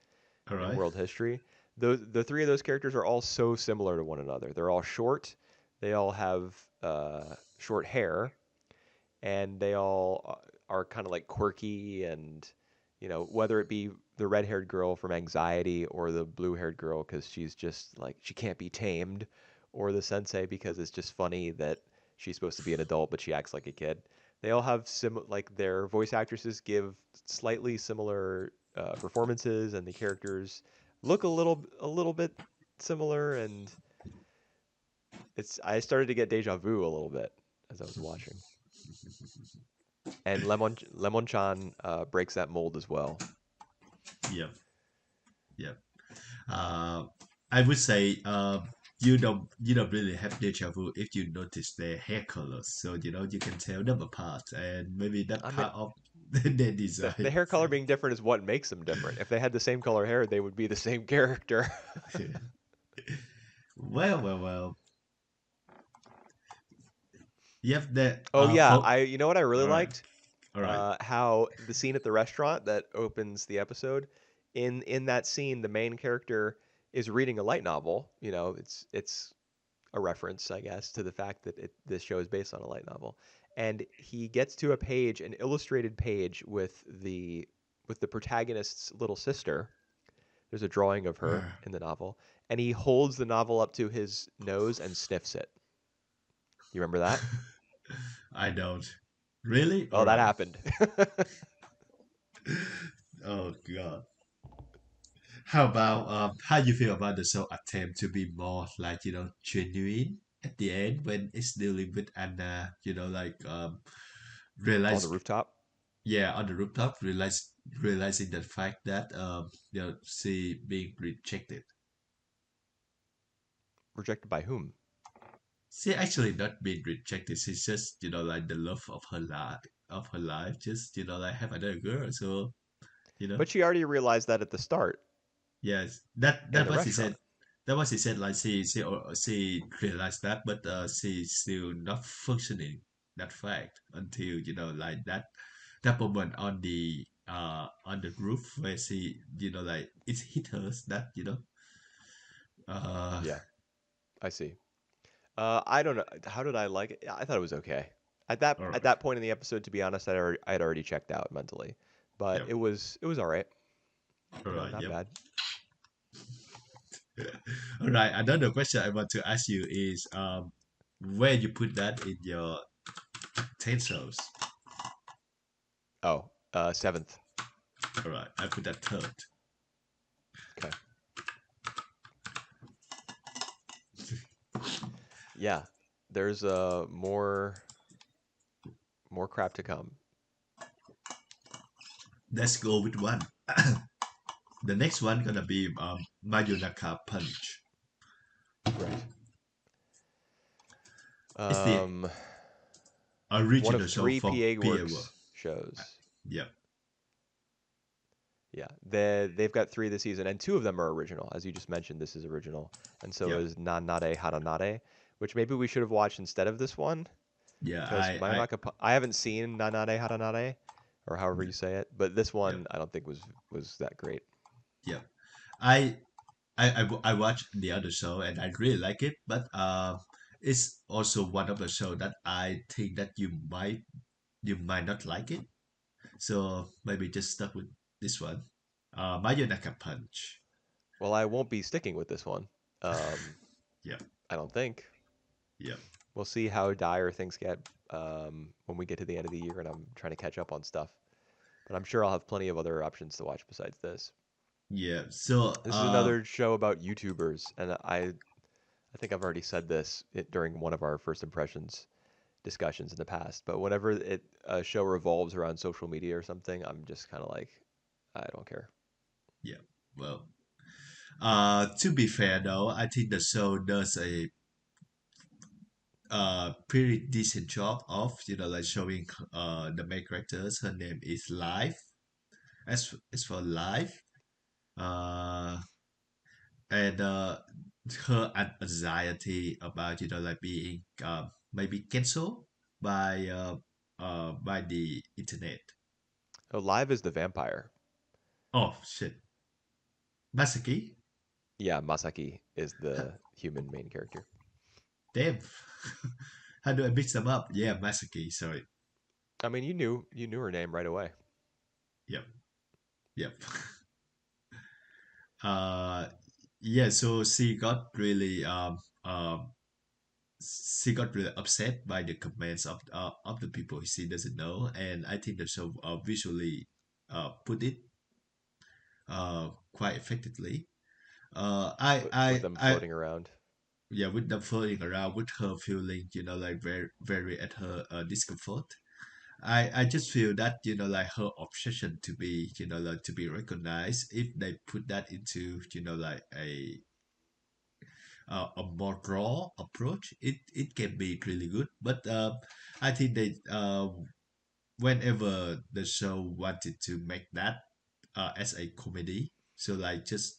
All in right. world history. The three of those characters are all so similar to one another. They're all short. They all have short hair, and they all are kind of like quirky and whether it be the red-haired girl from Anxiety or the blue-haired girl because she's just like she can't be tamed, or the sensei because it's just funny that she's supposed to be an adult but she acts like a kid. They all have like their voice actresses give slightly similar performances, and the characters look a little bit similar, and it's I started to get deja vu a little bit as I was watching. And Lemon-chan breaks that mold as well. Yep, yep. Uh, I would say you don't really have deja vu if you notice their hair colors. So you can tell them apart, and maybe that I mean, part of their the design. hair color being different is what makes them different. If they had the same color hair, they would be the same character. Well, well, well. You have that Oh yeah, folk. you know what I really All right, liked? all right. How the scene at the restaurant that opens the episode. In that scene, the main character is reading a light novel. It's a reference, I guess, to the fact that this show is based on a light novel. And he gets to a page, an illustrated page with the protagonist's little sister. There's a drawing of her in the novel, and he holds the novel up to his nose and sniffs it. You remember that? I don't. Really? All Oh, that right. happened. Oh God. How about how you feel about the show attempt to be more like genuine at the end when it's dealing with Anna, On the realize rooftop, yeah, on the rooftop, realizing the fact that she being rejected. rejected by whom? She actually not being rejected. She's just like the love of her life. Just like have another girl. So you know But she already realized that at the start yes, that in that the was he said. restaurant. That was he said. Like she realized that, but she's still not functioning that fact until like that moment on the roof where she like it hit her that uh Yeah, I see. I don't know. How did I like it? I thought it was okay. At that all at right, that point in the episode, to be honest, I'd already checked out mentally, but yep, it was all right. all right, Not yep. bad. All right, another question I want to ask you is where you put that in your tensors. Oh, seventh. All right, I put that third. Okay. Yeah, there's more crap to come. Let's go with one. The next one gonna be Mayonaka Punch. Right. It's the Um, one of original show three from PA PA World. Works shows. Yep, Yeah, they've got three this season, and two of them are original. As you just mentioned, this is original, and so yep, is Nanade Haranade, which maybe we should have watched instead of this one, yeah. because I haven't seen Nanade Haranade, or however you say it, but this Yep, one I don't think was that great. yep. I I watched the other show and I really like it, but it's also one of the show that I think that you might not like it. So maybe just stuck with. this one. Mayonaka Punch. Well, I won't be sticking with this one. Um, Yep, I don't think. yep, We'll see how dire things get when we get to the end of the year and I'm trying to catch up on stuff. But I'm sure I'll have plenty of other options to watch besides this. yeah. So, This is another show about YouTubers, and I think I've already said this during one of our first impressions discussions in the past. But whenever a show revolves around social media or something, I'm just kind of like, I don't care. yeah. Well, to be fair though, I think the show does a pretty decent job of like showing the main characters. Her name is Life. As for Life, uh, and her anxiety about like being maybe cancelled by the internet. Oh, Live is the vampire. Oh shit, Masaki. Yeah, Masaki is the human main character. Damn. How do I mix them up? Yeah, Masaki. Sorry. I mean, you knew her name right away. Yep. Yep. Uh, yeah. So she got really upset by the comments of the people she doesn't know, and I think the show visually put it quite effectively. Uh, I With I them I floating around. yeah, with them floating around, with her feeling, like very at her discomfort. I just feel that like her obsession to be like to be recognized, if they put that into like a more raw approach, it can be really good. But I think they whenever the show wanted to make that as a comedy, so like just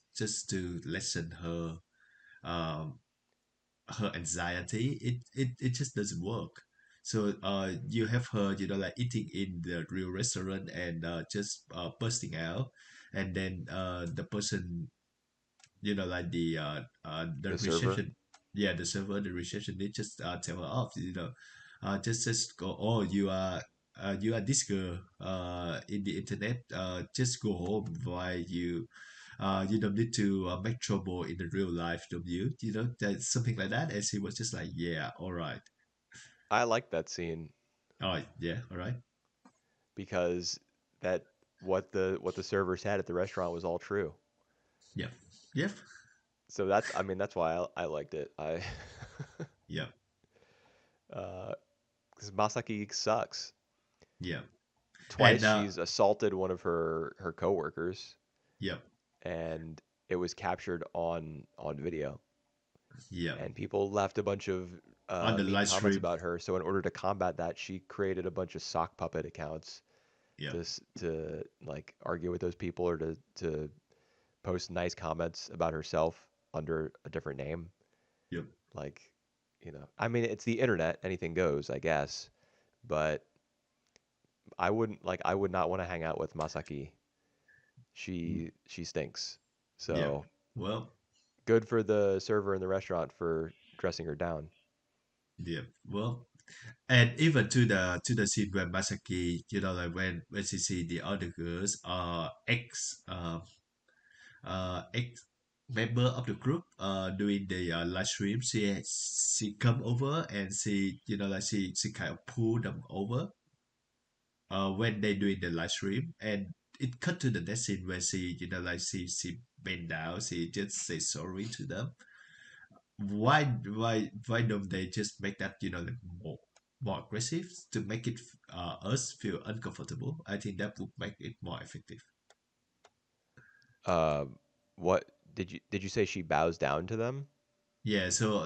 to lessen um her anxiety, it just doesn't work. So you have her like eating in the real restaurant and just bursting out, and then the person like the The server. reception, yeah, the server, the reception, they just tell her off, just go, oh, you are this girl in the internet, just go home. Why you don't need to make trouble in the real life, don't you? That something like that. And she was just like, yeah, all right, I like that scene all right, yeah, all right, because that what the server said at the restaurant was all true. yep, yep, So that's I mean that's why I liked it. I yep, because Masaki sucks. yep, and Twice she's assaulted one of her coworkers, yep, and it was captured on video. yep, And people left a bunch of on the mean live comments stream, about her. So in order to combat that, she created a bunch of sock puppet accounts yep, to like argue with those people or to post nice comments about herself under a different name. yep. Like, I mean, it's the internet, anything goes, I guess. But I would not want to hang out with Masaki. She stinks. Yeah. So Well, good for the server in the restaurant for dressing her down. yeah. Well, and even to the scene where Masaki, like when she see the other girls, ex member of the group, doing the live stream, she come over and like she kind of pull them over, when they doing the live stream, and it cut to the next scene where she, like she bend down, she just say sorry to them. Why don't they just make that like more aggressive to make it us feel uncomfortable? I think that would make it more effective. Um, what did you say she bows down to them? Yeah, so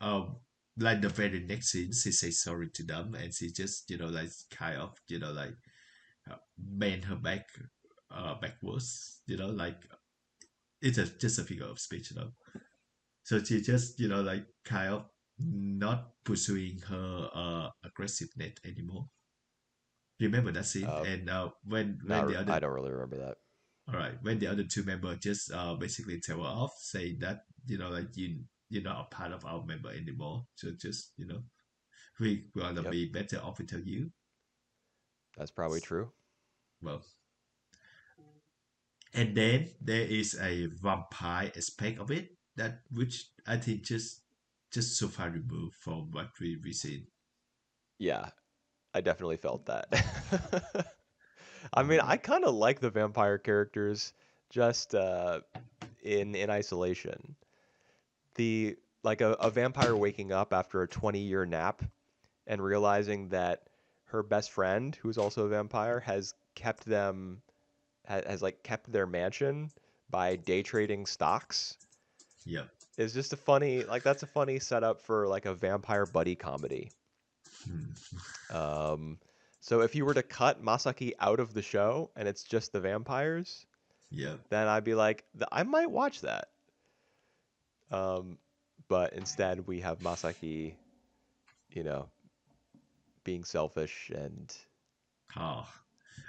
um like the very next scene, she says sorry to them, and she just like kind of like bend her back backwards, like it's just a figure of speech. So she just like kind of not pursuing her aggressiveness anymore. Remember that scene? Uh, And when not the other, I don't really remember that. all right, when the other two members just basically tell her off, saying that like you're not a part of our member anymore. So just we gonna Yep, be better off without you. that's probably true. Well, And then there is a vampire aspect of it that which I think just so far removed from what we seen. Yeah, I definitely felt that. I mean, I Mm, kind of like the vampire characters just in isolation. The like a vampire waking up after a 20-year nap and realizing that her best friend, who's also a vampire, has like kept their mansion by day trading stocks yep. is just a funny like that's a funny setup for like a vampire buddy comedy. Hmm, Um, so if you were to cut Masaki out of the show and it's just the vampires, yep. then I'd be like, I might watch that. Um, but instead we have Masaki, you know, being selfish and Oh,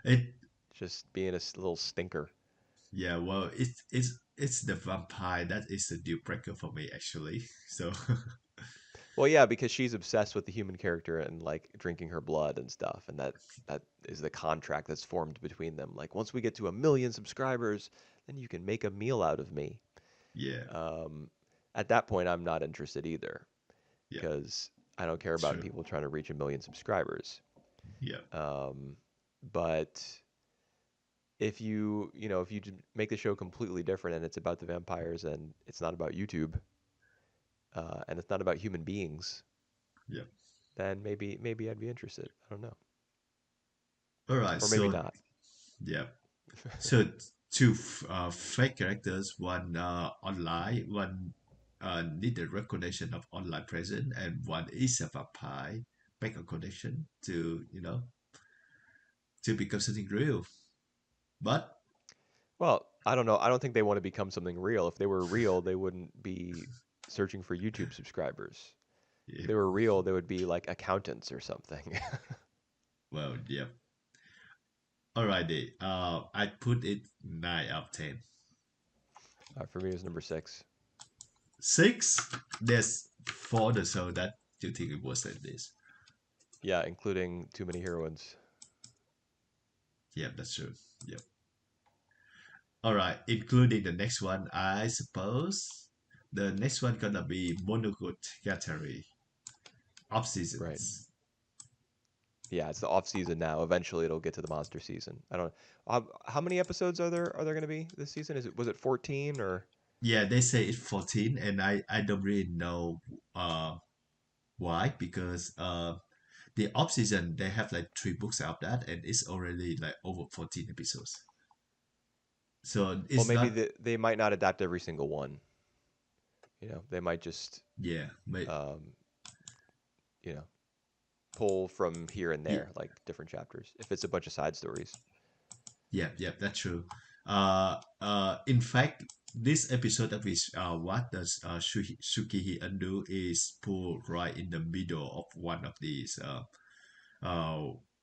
it just being a little stinker. yeah. Well, it's the vampire that is the deal breaker for me actually. So Well, yeah, because she's obsessed with the human character and like drinking her blood and stuff, and that is the contract that's formed between them. Like once we get to 1 million subscribers, then you can make a meal out of me. yeah, Um, at that point, I'm not interested either yeah. because I don't care about True. people trying to reach 1 million subscribers. Yeah, Um, but if you make the show completely different and it's about the vampires and it's not about YouTube and it's not about human beings, yeah. then maybe I'd be interested. I don't know, All right. or maybe So not. yeah. So two fake characters, one online, one need the recognition of online presence, and one is a vampire, make a connection to to become something real. But Well, I don't know. I don't think they want to become something real. If they were real, they wouldn't be searching for YouTube subscribers. If yeah, they were real, they would be like accountants or something. well, yeah. Alrighty. I put it 9 out of 10. For me, it was number 6. 6. There's for the show that you think it was like this. Yeah, including Too Many Heroines. Yeah, that's true. Yeah. All right, including the next one, I suppose. The next one gonna be Monogatari off Right. seasons. Yeah, it's the off season now. Eventually, it'll get to the monster season. I don't. How many episodes are there going to be this season? Was it 14 or? Yeah, they say it's 14, and I don't really know uh why because the off season they have like 3 books out that and it's already like over 14 episodes. So Well, it's maybe not they might not adapt every single one. They might just yeah, but um, you know pull from here and yeah, there, like different chapters. If it's a bunch of side stories. yeah, yeah, that's true. In fact, this episode that we what does Shukihi undo is pulled right in the middle of one of these uh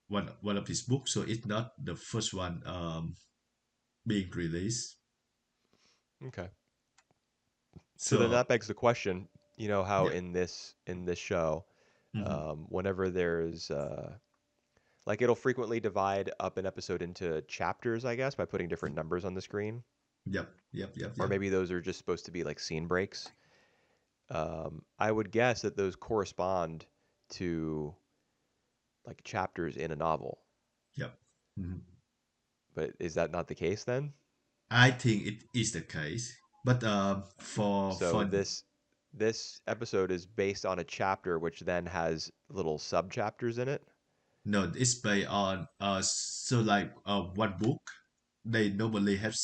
one of these books, so it's not the first one being released. Okay. So then So that begs the question. You know how yeah, in this show, hmm, whenever there's like it'll frequently divide up an episode into chapters, I guess, by putting different numbers on the screen. yep, yep, yep, Or yep, maybe those are just supposed to be like scene breaks. I would guess that those correspond to like chapters in a novel. yep. Mhm. But is that not the case then? I think it is the case, but So for this episode is based on a chapter which then has little sub chapters in it. no, it's based on so like one book. They normally have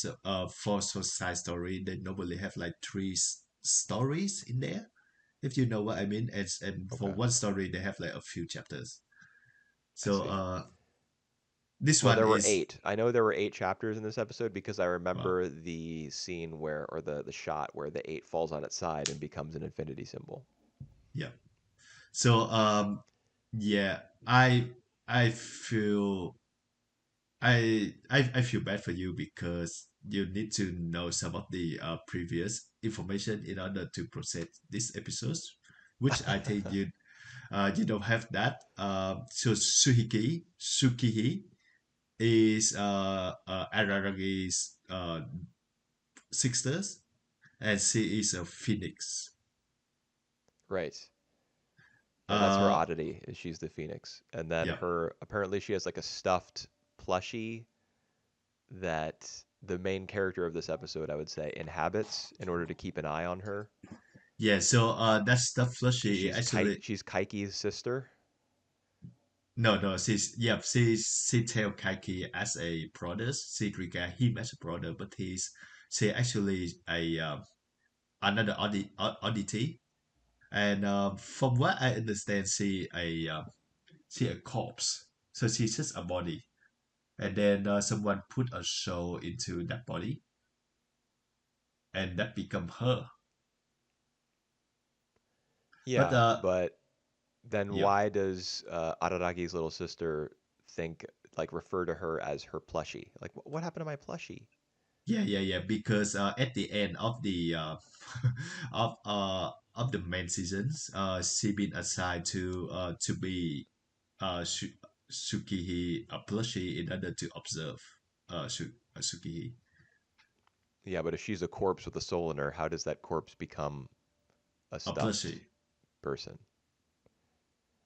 for side story. They normally have like three stories in there, if you know what I mean. And for Okay, one story, they have like a few chapters. I So see. this Well, one there were is 8. I know there were 8 chapters in this episode because I wow, remember the scene where, or the shot where the 8 falls on its side and becomes an infinity symbol. yeah. So yeah, I feel I feel bad for you because you need to know some of the previous information in order to process these episodes, which I think you don't have that. So Sukihi is Araragi's uh, sisters, and she is a phoenix. Right. Yeah, that's her Uh, oddity, is she's the Phoenix. And then yeah, her apparently she has like a stuffed plushie that the main character of this episode, I would say, inhabits in order to keep an eye on her. yeah. So that's the flushy. Actually, She's Kaiki's sister. no, no. She tell Kaiki as a brother. She regard him as a brother, but she actually a another oddity. And from what I understand, she a corpse. So she's just a body, and then someone put a soul into that body, and that become her. But Yeah, but then yeah, why does Araragi's little sister think like refer to her as her plushie? Like what happened to my plushie? yeah. Because at the end of the of the main seasons, she been assigned to be Sukihi a plushie in order to observe Sukihi Yeah, but if she's a corpse with a soul in her, how does that corpse become a a stuffed plushie. person?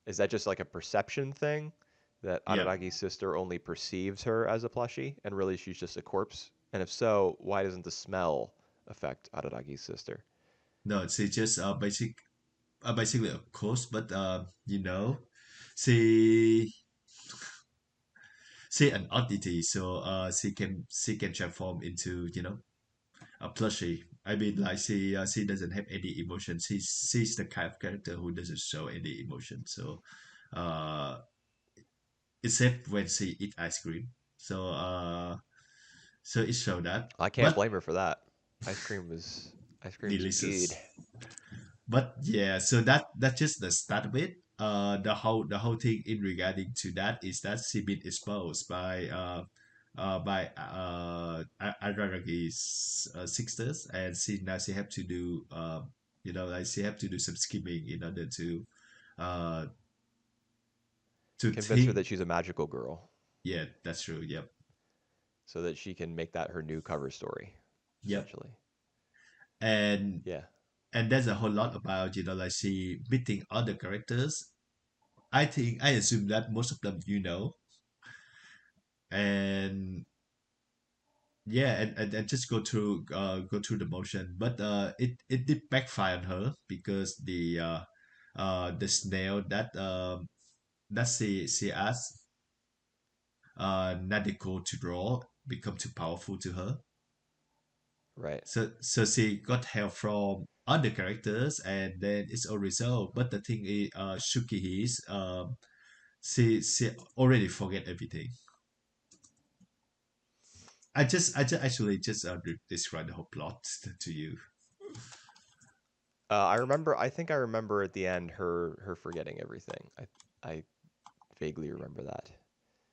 Is that just like a perception thing that Yeah. Araragi's sister only perceives her as a plushie and really she's just a corpse? And if so, why doesn't the smell affect Araragi's sister? No, she just basically a course, but she she an oddity, so she can transform into a plushie. I mean, like she doesn't have any emotion. She's the kind of character who doesn't show any emotion. So, uh, except when she eat ice cream. So so it showed that, I can't but blame her for that. Ice cream was ice cream's good. delicious. But yeah, so that's just the start of it. The whole thing in regarding to that is that she been exposed by Araragi's sisters, and she have to do like she have to do some scheming in order uh to Convince her think. that she's a magical girl Yeah, that's true. Yep, so that she can make that her new cover story, yep. essentially. And Yeah. there's a whole lot about like she meeting other characters. I assume that most of them and yeah, and just go through the motion, but it did backfire on her because the snail that she asked Nadeko to draw become too powerful to her, Right. so she got help from other characters, and then it's all resolved. But the thing is, Shuki is she already forget everything. I just actually just describe the whole plot to you. I remember. I think I remember at the end her forgetting everything. I vaguely remember that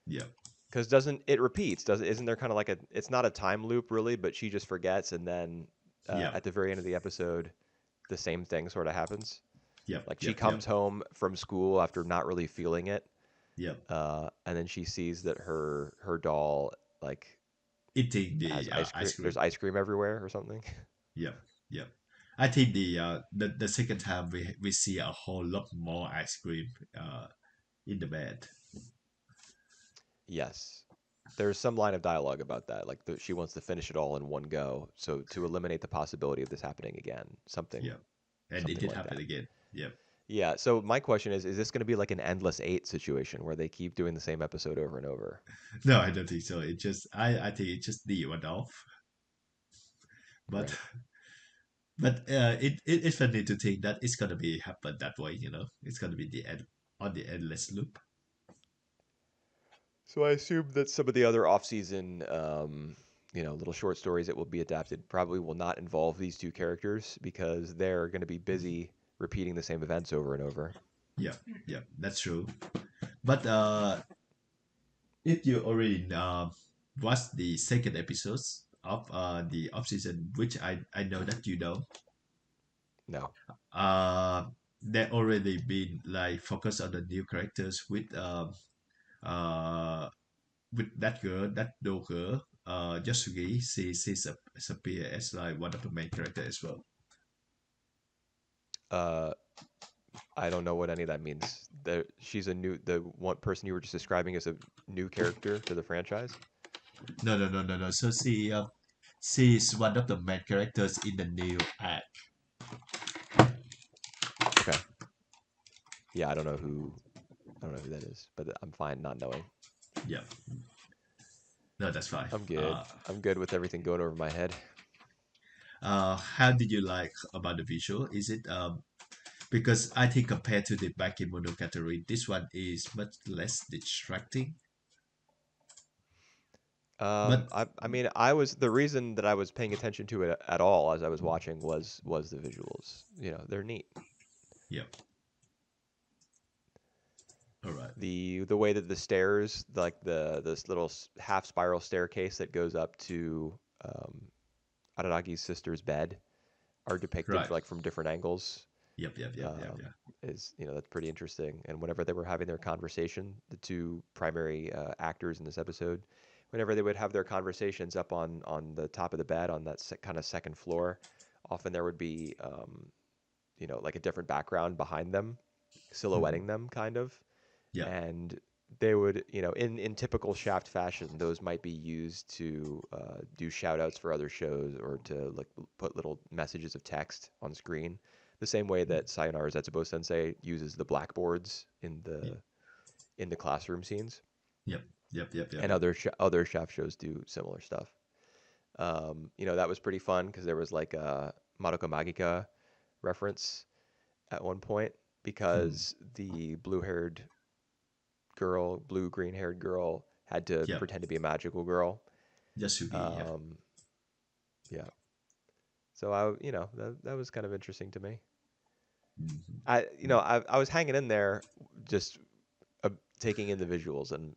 Yeah, because doesn't it repeats? Doesn't isn't there kind of like a? It's not a time loop really, but she just forgets, and then yeah, at the very end of the episode, the same thing sort of happens. yep, Like she yep, yep, comes home from school after not really feeling it, yep. and then she sees that her doll like Eating has the ice cream. ice cream. There's ice cream everywhere or something. Yep, yep. I think the second time we see a whole lot more ice cream in the bed. Yes. There's some line of dialogue about that, like she wants to finish it all in one go, so to eliminate the possibility of this happening again, Yep, and it something did like happen that. again. Yep. Yeah. So my question is this going to be like an endless eight situation where they keep doing the same episode over and over? No, I don't think so. I think it just the one off. But Right. it's funny to think that it's gonna be happen that way. It's gonna be the end on the endless loop. So I assume that some of the other off-season, little short stories that will be adapted probably will not involve these two characters because they're going to be busy repeating the same events over and over. Yeah, yeah, that's true. But if you already watched the second episodes of the off season, which I know that you know, No. uh, they already been like focused on the new characters uh with that girl, that doll girl, Yasugi, she's appear as like one of the main character as well. Uh, I don't know what any of that means. She's a new the one person you were just describing as a new character to the franchise. No. So she's one of the main characters in the new act. Okay. Yeah, I don't know who that is, but I'm fine not knowing. Yeah, no, that's fine. I'm good. I'm good with everything going over my head. How did you like about the visual? Is it because I think compared to the back in Monogatari, this one is much less distracting. But I mean, I was the reason that I was paying attention to it at all as I was watching was the visuals. You know, they're neat. yeah, all right, The way that the stairs, like this little half spiral staircase that goes up to Araragi's sister's bed, are depicted right. like from different angles. Yep. Is that's pretty interesting. And whenever they were having their conversation, the two primary actors in this episode, whenever they would have their conversations up on the top of the bed on that kind of second floor, often there would be like a different background behind them, Mhm. silhouetting them kind of, Yeah, and they would in typical Shaft fashion, those might be used to do shout outs for other shows or to like put little messages of text on screen, the same way that Sayonara Zetsubo Sensei uses the blackboards yeah, in the classroom scenes, yep, and yep. other Shaft shows do similar stuff. That was pretty fun because there was like a Madoka Magica reference at one point Hmm. because the blue green haired girl had to Yep, pretend to be a magical girl. Yasugi. Yeah. Um, yeah. So that was kind of interesting to me. Mhm. I was hanging in there, just taking in the visuals and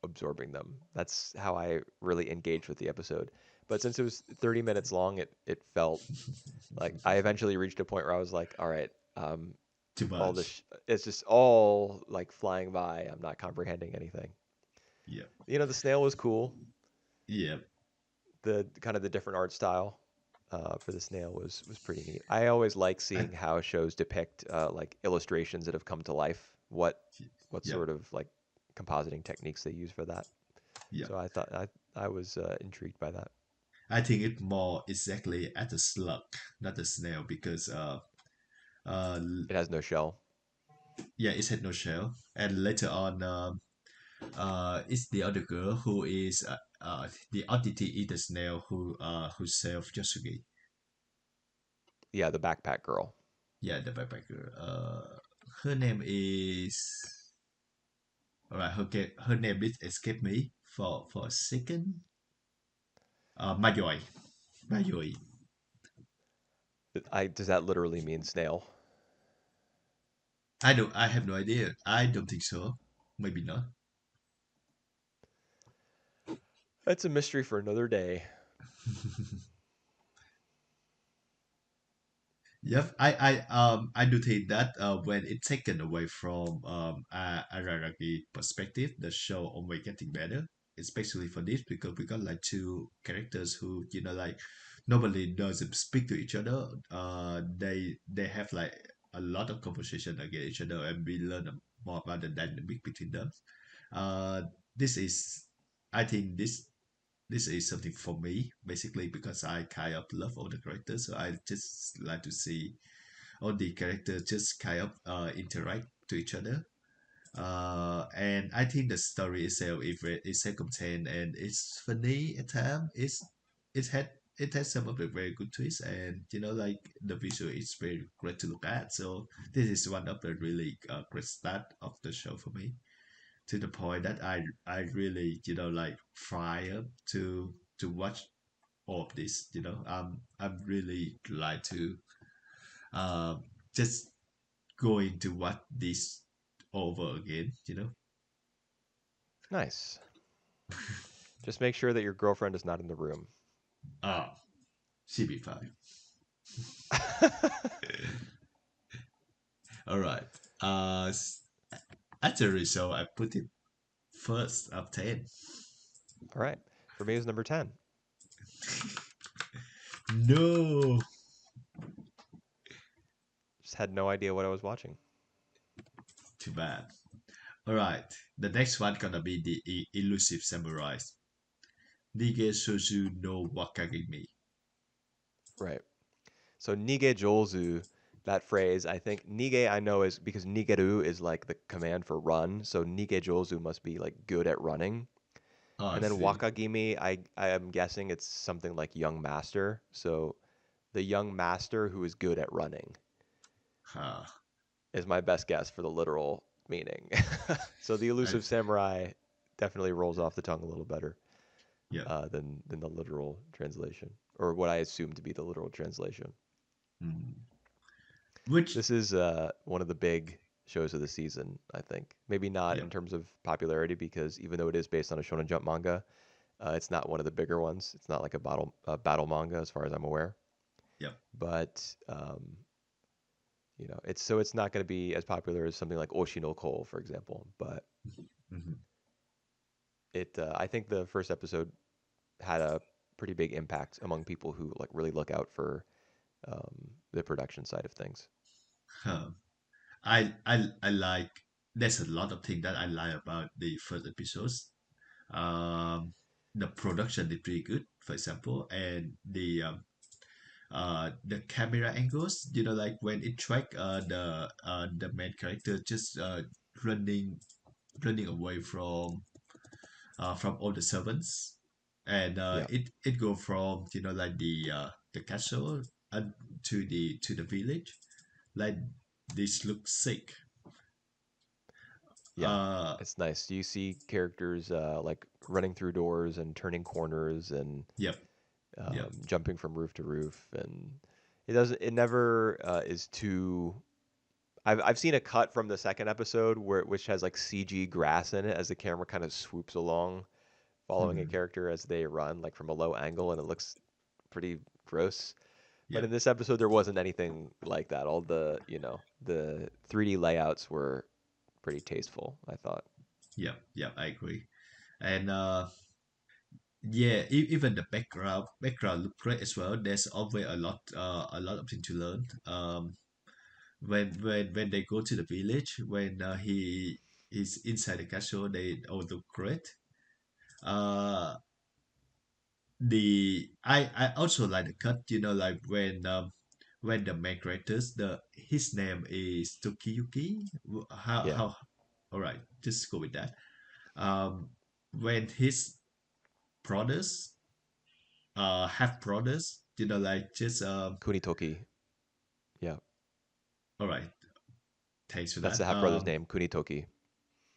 absorbing them. That's how I really engaged with the episode. But since it was 30 minutes long, it felt like I eventually reached a point where I was like, all right, Too all this much. it's just all like flying by. I'm not comprehending anything. Yep, The snail was cool. yep. The kind of the different art style for the snail was pretty neat. I always like I, seeing how shows depict like illustrations that have come to life. What yep, sort of like compositing techniques they use for that. yep. So I was intrigued by that. I think it more exactly at the slug, not the snail, because uh, It has no shell. yeah, it had no shell. And later on, it's the other girl who is the entity in the snail who saved Yasugi. Yeah, the backpack girl. Yeah, the backpacker. Her name is alright. Her name did escape me for a second. Mayoi. Mayoi. I does that literally mean snail? I don't. I have no idea. I don't think so. Maybe not. That's a mystery for another day. Yep, I do think that when it's taken away from Araragi perspective, the show always getting better, especially for this because we got like two characters who like nobody doesn't speak to each other. They have like a lot of conversation against each other, and we learn more about the dynamic between them. Uh, this is, I think this is something for me basically because I kind of love all the characters, so I just like to see all the characters just kind of interact to each other. And I think the story itself is contained and it's funny at times. It had it has some of the very good twists, and like the visual is very great to look at. So this is one of the really great start of the show for me, to the point that I really like fire to watch all of this. I'm really like to um just going to watch this over again. Nice. Just make sure that your girlfriend is not in the room. Ah, CB5. All right. Actually, so I put it first of 10. All right. For me, it was number 10. No, Just had no idea what I was watching. too bad. All right, the next one gonna be the elusive samurai. Nige Shouju no Wakagimi. Right. So Nige Jolzu, that phrase, I think Nige I know is because Nigeru is like the command for run. So Nige Jolzu must be like good at running. Oh, I And then see. Wakagimi, I am guessing it's something like young master. So the young master who is good at running Huh. is my best guess for the literal meaning. So the I, elusive samurai definitely rolls off the tongue a little better yeah. than the literal translation, or what I assume to be the literal translation. Mm. Which, This is one of the big shows of the season, I think. Maybe not yeah, in terms of popularity, because even though it is based on a Shonen Jump manga, it's not one of the bigger ones. It's not like battle manga, as far as I'm aware. yeah. But it's not going to be as popular as something like Oshi no Ko, for example. But Hmm. I think the first episode had a pretty big impact among people who like really look out for the production side of things. Huh. I like. There's a lot of things that I like about the first episodes. Um, the production is pretty good, for example, and the camera angles. Like when it track the main character just running away from all the servants, and Yeah, it go from like the castle to the village. Like this looks sick. yeah, Uh, it's nice. You see characters like running through doors and turning corners and yep, yep. jumping from roof to roof, and it doesn't. It never is too. I've seen a cut from the second episode which has like CG grass in it as the camera kind of swoops along, following a Hmm. character as they run like from a low angle, and it looks pretty gross. But Yep, in this episode, there wasn't anything like that. All the 3D layouts were pretty tasteful, I thought. yep. I agree. And yeah, even the background look great as well. There's always a lot of things to learn. When they go to the village, when he is inside the castle, they all look great. Uh, I also like the cut. Like when the main characters, the his name is Tokiyuki. How Yeah, how? All right, just go with that. When his brothers, half brothers, like just Kunitoki. Yeah, all right, thanks for that's the that. half brother's name, Kunitoki.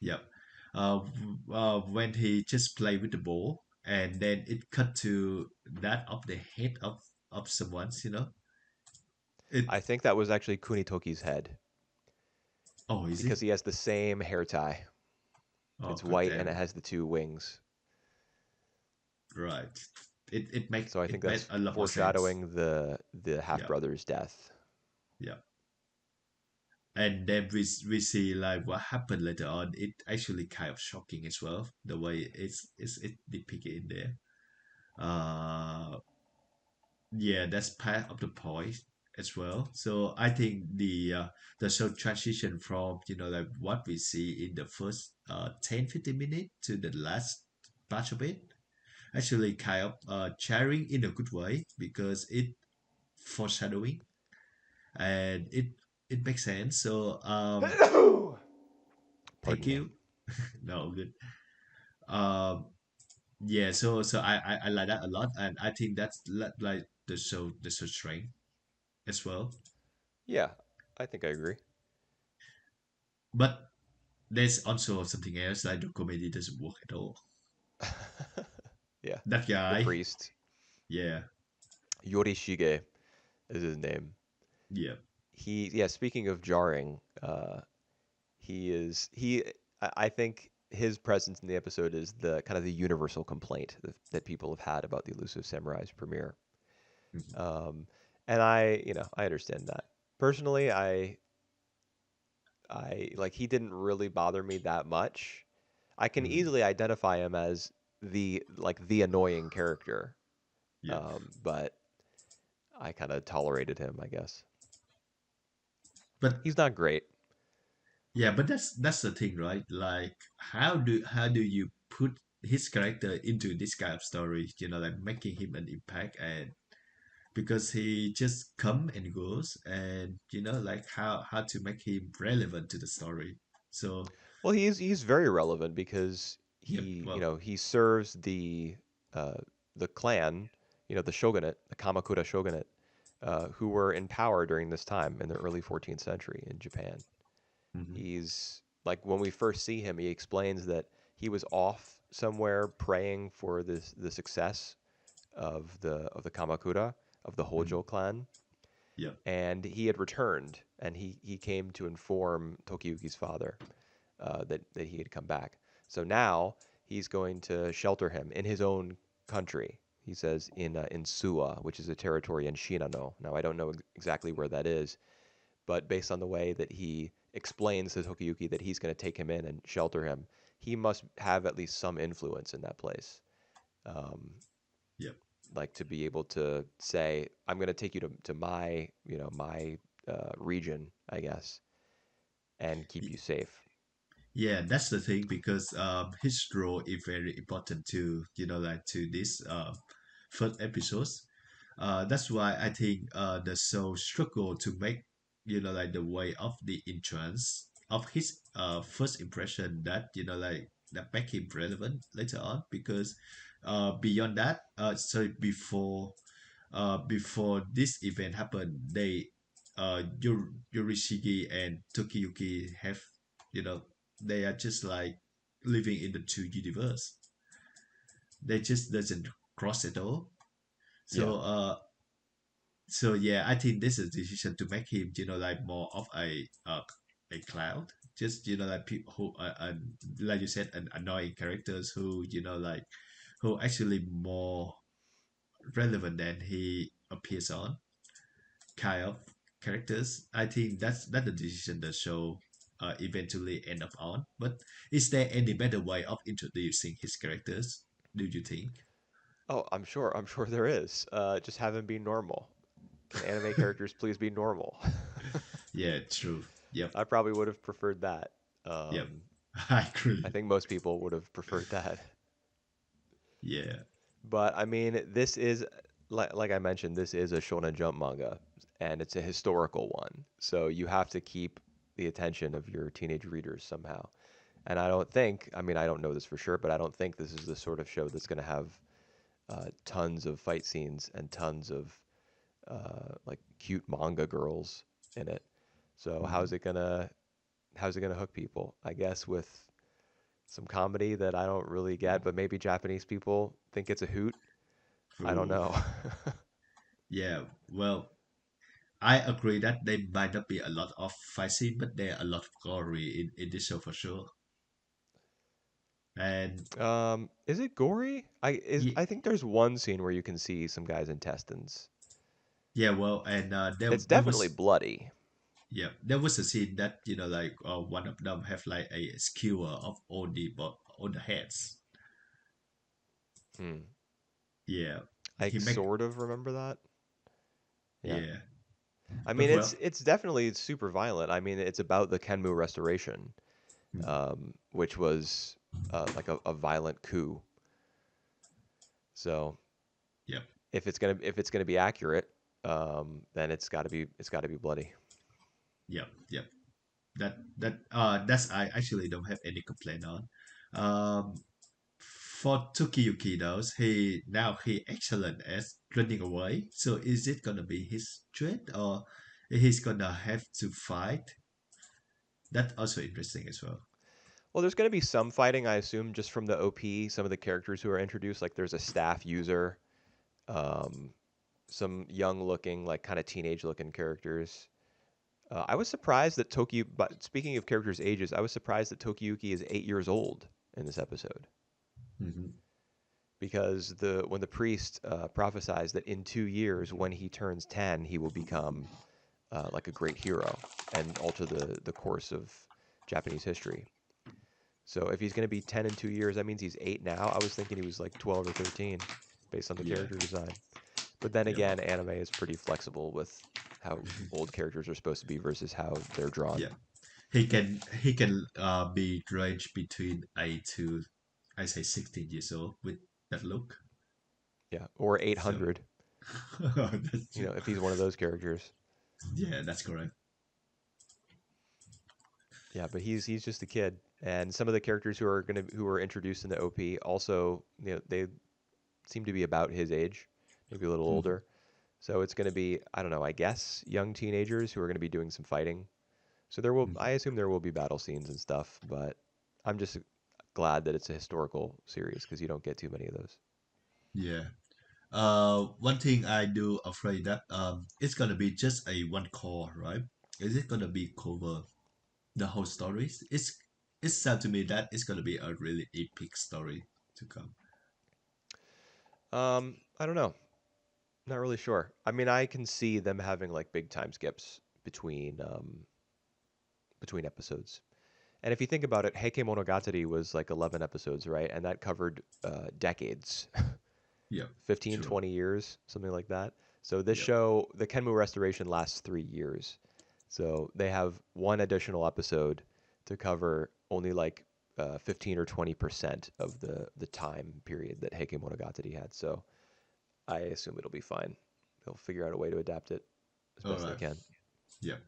Yep. When he just play with the ball, and then it cut to that of the head of someone's, I it. think that was actually Kunitoki's head Oh, is because it? he has the same hair tie. Oh, It's god white and it damn. has the two wings. Right. It make So I think it made that's a lot more sense. foreshadowing the half Yeah, brother's death. yeah. And then we see like what happened later on. It actually kind of shocking as well, the way it depicted in there. Uh, yeah, that's part of the point as well. So I think the show transition from like what we see in the first 10-15 minutes to the last part of it actually kind of jarring in a good way because it foreshadowing and it makes sense. So thank Pardon me. you. No, good. Um, yeah, so I like that a lot, and I think that's like the show strength as well. Yeah, I think I agree. But there's also something else like the comedy doesn't work at all. Yeah, That the guy, priest yeah, Yorishige is his name. yeah, Yeah. Speaking of jarring, he is he. I think his presence in the episode is the kind of the universal complaint that people have had about the Elusive Samurai's premiere. mhm, Um, and I understand that. Personally, I like he didn't really bother me that much. I can mhm, easily identify him as the annoying character. yeah. But I kind of tolerated him, I guess. But He's not great. yeah, but that's the thing, right? Like, how do you put his character into this kind of story? Like making him an impact, and because he just come and goes, and like how to make him relevant to the story. So Well, he's very relevant because yep, well, he serves uh, the clan, the shogunate, the Kamakura shogunate, who were in power during this time in the early 14th century in Japan. hmm He's like when we first see him, he explains that he was off somewhere praying for the success of the Kamakura of the hmm Hojo clan, yep, and he had returned, and he came to inform Tokiyuki's father that he had come back. So now he's going to shelter him in his own country. He says in Suwa, which is a territory in Shinano. Now I don't know exactly where that is, but based on the way that he explains to Tokiyuki that he's going to take him in and shelter him, he must have at least some influence in that place. Um, yep. like to be able to say, I'm going to take you to my, my region, I guess, and keep you safe. Yeah, that's the thing because his role is very important to like to this first episodes. That's why I think the show struggle to make like the way of the entrance of his first impression that like that make him relevant later on because beyond that sorry before this event happened they Yorishigi and Tokiyuki have you know they are just like living in the two universe. They just doesn't cross at all. Yeah. So yeah, I think this is a decision to make him like more of a cloud. Just like people who like you said, an annoying characters who like who actually more relevant than he appears on kind of characters. I think that's the decision the show eventually end up on. But is there any better way of introducing his characters? Do you think? Oh, I'm sure. I'm sure there is. Just have him be normal. Can anime characters please be normal? Yeah, true. Yep, I probably would have preferred that. yep. Um, I I agree. think most people would have preferred that. Yeah. But I mean, this is like I mentioned, this is a Shonen Jump manga, and it's a historical one. So you have to keep the attention of your teenage readers somehow. And I don't think, I mean, I don't know this for sure, but I don't think this is the sort of show that's going to have tons of fight scenes and tons of like cute manga girls in it. So Mhm. how's it gonna hook people? I guess with some comedy that I don't really get, but maybe Japanese people think it's a hoot. I don't True. know. Yeah. Well, I agree that there might not be a lot of fight scene, but there are a lot of glory in this show for sure. And Is it gory? yeah, I think there's one scene where you can see some guy's intestines. yeah. Well, and It's there definitely was bloody. yeah there was a scene that like one of them have like a skewer of all the heads. Hmm. Yeah, I he make sort of remember that. Yeah. yeah, I but mean, well, it's definitely super violent. I mean, it's about the Kenmu Restoration, hmm, which was like a violent coup. So yep, if it's gonna be accurate, then it's got to be bloody. yep, yep. That's I actually don't have any complaint on. For Tsukiyuki though, he excellent at running away. So is it gonna be his strength or he's gonna have to fight? That's also interesting as well. Well, there's gonna be some fighting, I assume, just from the OP. Some of the characters who are introduced, like there's a staff user, um, some young looking, like kind of teenage looking characters. I was surprised that Tokyo. But speaking of characters' ages, I was surprised that Tokiyuki is 8 years old in this episode hmm because the when the priest prophesies that in 2 years, when he turns 10, he will become like a great hero and alter the course of Japanese history. So if he's going to be 10 in 2 years, that means he's 8 now. I was thinking he was like 12 or 13 based on the Yeah, character design. But then yeah, again, anime is pretty flexible with how old characters are supposed to be versus how they're drawn. yeah. He can be ranged between 8 to I say 16 years old with that look. Yeah, or So 800, that's you true. know, if he's one of those characters. Yeah, that's correct. Yeah, but he's just a kid. And some of the characters who are introduced in the OP also, you know, they seem to be about his age, maybe a little Mhm. older. So it's going to be, I don't know, I guess young teenagers who are going to be doing some fighting. So I Mhm. assume there will be battle scenes and stuff, but I'm just glad that it's a historical series because you don't get too many of those. Yeah. One thing I do afraid that it's gonna be just a one core, right? Is it gonna be cover the whole stories? It sounds to me that it's gonna be a really epic story to come. I don't know. Not really sure. I mean, I can see them having like big time skips between episodes. And if you think about it, Heike Monogatari was like 11 episodes, right? And that covered decades, Yep. 15, True. 20 years, something like that. So this Yep. show, the Kenmu restoration lasts 3 years. So they have one additional episode to cover only like 15 or 20% of the time period that Heike Monogatari had. So I assume it'll be fine. They'll figure out a way to adapt it as All best they right. can. Yep.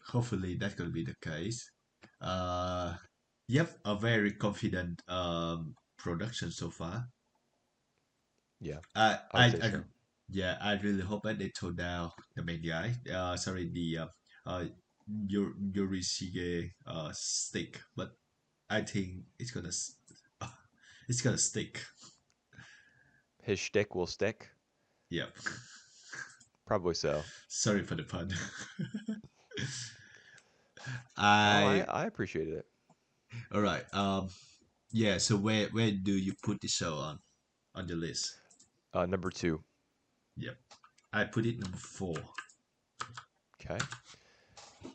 Hopefully that's gonna be the case. Uh, yep. A very confident production so far. Yeah, I I would I, say I so. yeah, I really hope that they tone down the main guy. Sorry, the uh Yorishige stick, but I think it's gonna stick. His shtick will stick. Yep. Probably so. Sorry for the pun. Oh, I I appreciated it. All right. Yeah. So where do you put the show on the list? Number two. Yep. I put it number 4. Okay.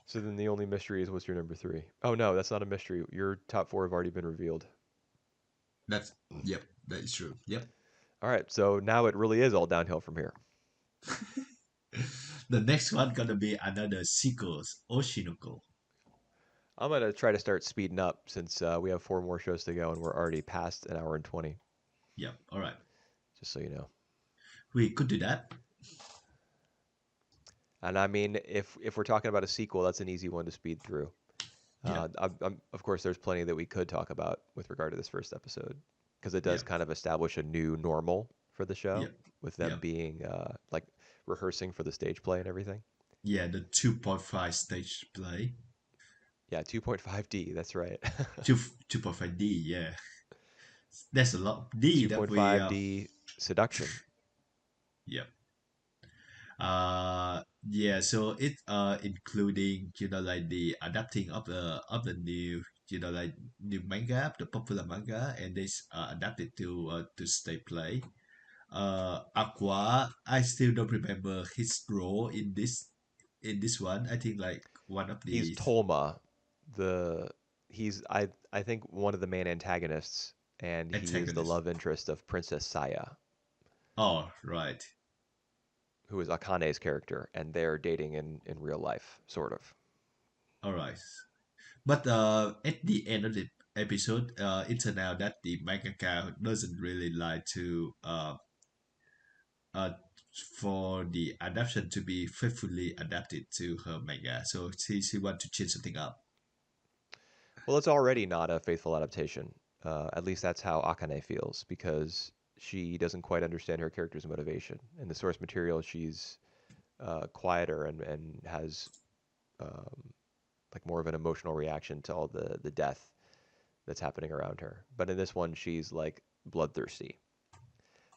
So then the only mystery is what's your number three? Oh no, that's not a mystery. Your top four have already been revealed. That's Yep. That is true. Yep. All right, so now it really is all downhill from here. The next one gonna be another sequels, Oshinoko. I'm gonna try to start speeding up since we have four more shows to go and we're already past an hour and 20. Yep. All right. Just so you know. We could do that. And I mean, if we're talking about a sequel, that's an easy one to speed through. Yep. Of course, there's plenty that we could talk about with regard to this first episode because it does Yep. kind of establish a new normal for the show Yep. with them Yep. being like rehearsing for the stage play and everything. Yeah. The 2.5 stage play. Yeah, 2.5D, that's right. 2.5D. Yeah. That's a lot. D that we 2.5D seduction. Yep. Yeah, so it including like the adapting of the new like new manga, the popular manga, and they adapted to stage play. Aqua, I still don't remember his role in this one. I think like one of He's the Tolma, the he's I think one of the main antagonists, and he is the antagonists. love interest of Princess Saya, Oh, right. who is Akane's character, and they're dating in real life, sort of. All right. But at the end of the episode, it turned out that the mangaka doesn't really like to uh, for the adaptation to be faithfully adapted to her manga. So she want to change something up. Well, it's already not a faithful adaptation. At least that's how Akane feels, because she doesn't quite understand her character's motivation. In the source material, she's quieter and has um, like more of an emotional reaction to all the death that's happening around her. But in this one, she's like bloodthirsty. Hmm.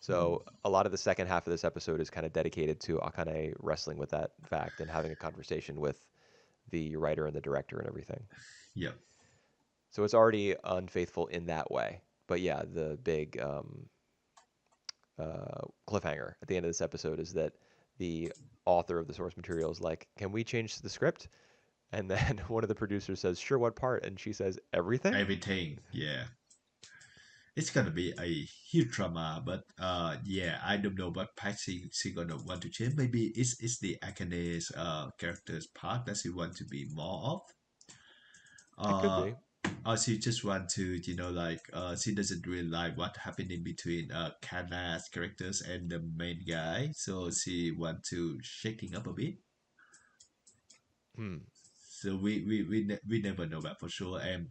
So a lot of the second half of this episode is kind of dedicated to Akane wrestling with that fact and having a conversation with the writer and the director and everything. Yep. So it's already unfaithful in that way. But yeah, the big cliffhanger at the end of this episode is that the author of the source material is like, "Can we change the script?" And then one of the producers says, "Sure, what part?" And she says, "Everything." Everything. Yeah. It's gonna be a huge drama, but yeah, I don't know what part she gonna want to change. Maybe it's the Akane's character's part that she want to be more of. It could Uh be. or she just want to, like she doesn't really like what happened in between Kana's characters and the main guy, so she want to shaking up a bit. Hmm. So we never know that for sure, and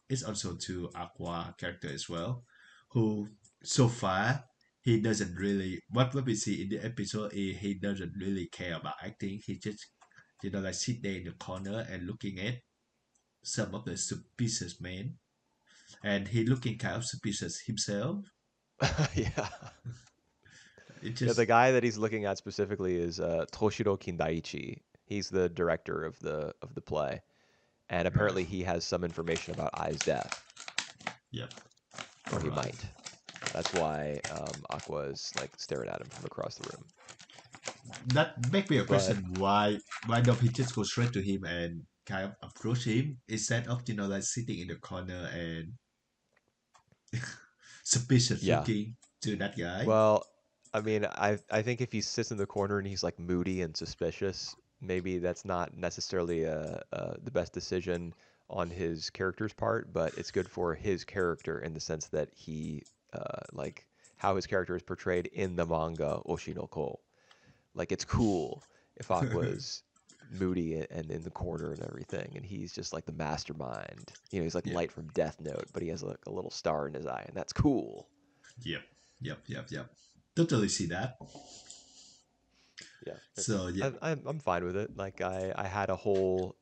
it's also to Aqua character as well, who so far he doesn't really what we see in the episode is he doesn't really care about acting. He just like sit there in the corner and looking at some of the suspicious men, and he looking kind of suspicious himself. Yeah. It Yeah, the just guy that he's looking at specifically is Toshiro Kindaichi. He's the director of the play, and right. apparently he has some information about Ai's death, Yep. All or he right. might. That's why Aqua is like staring at him from across the room. That make me a But question: why don't he just go straight to him and kind of approach him instead of like sitting in the corner and suspicious yeah, looking to that guy? well, I mean, I think if he sits in the corner and he's like moody and suspicious, maybe that's not necessarily the best decision on his character's part, but it's good for his character in the sense that he like how his character is portrayed in the manga Oshinoko. Like it's cool if Aqua's moody and in the corner and everything, and he's just like the mastermind. You know, he's like Yeah. Light from Death Note, but he has like a little star in his eye, and that's cool. Yep. Yep. Totally see that. Yeah, So yeah. I'm fine with it. Like I had a whole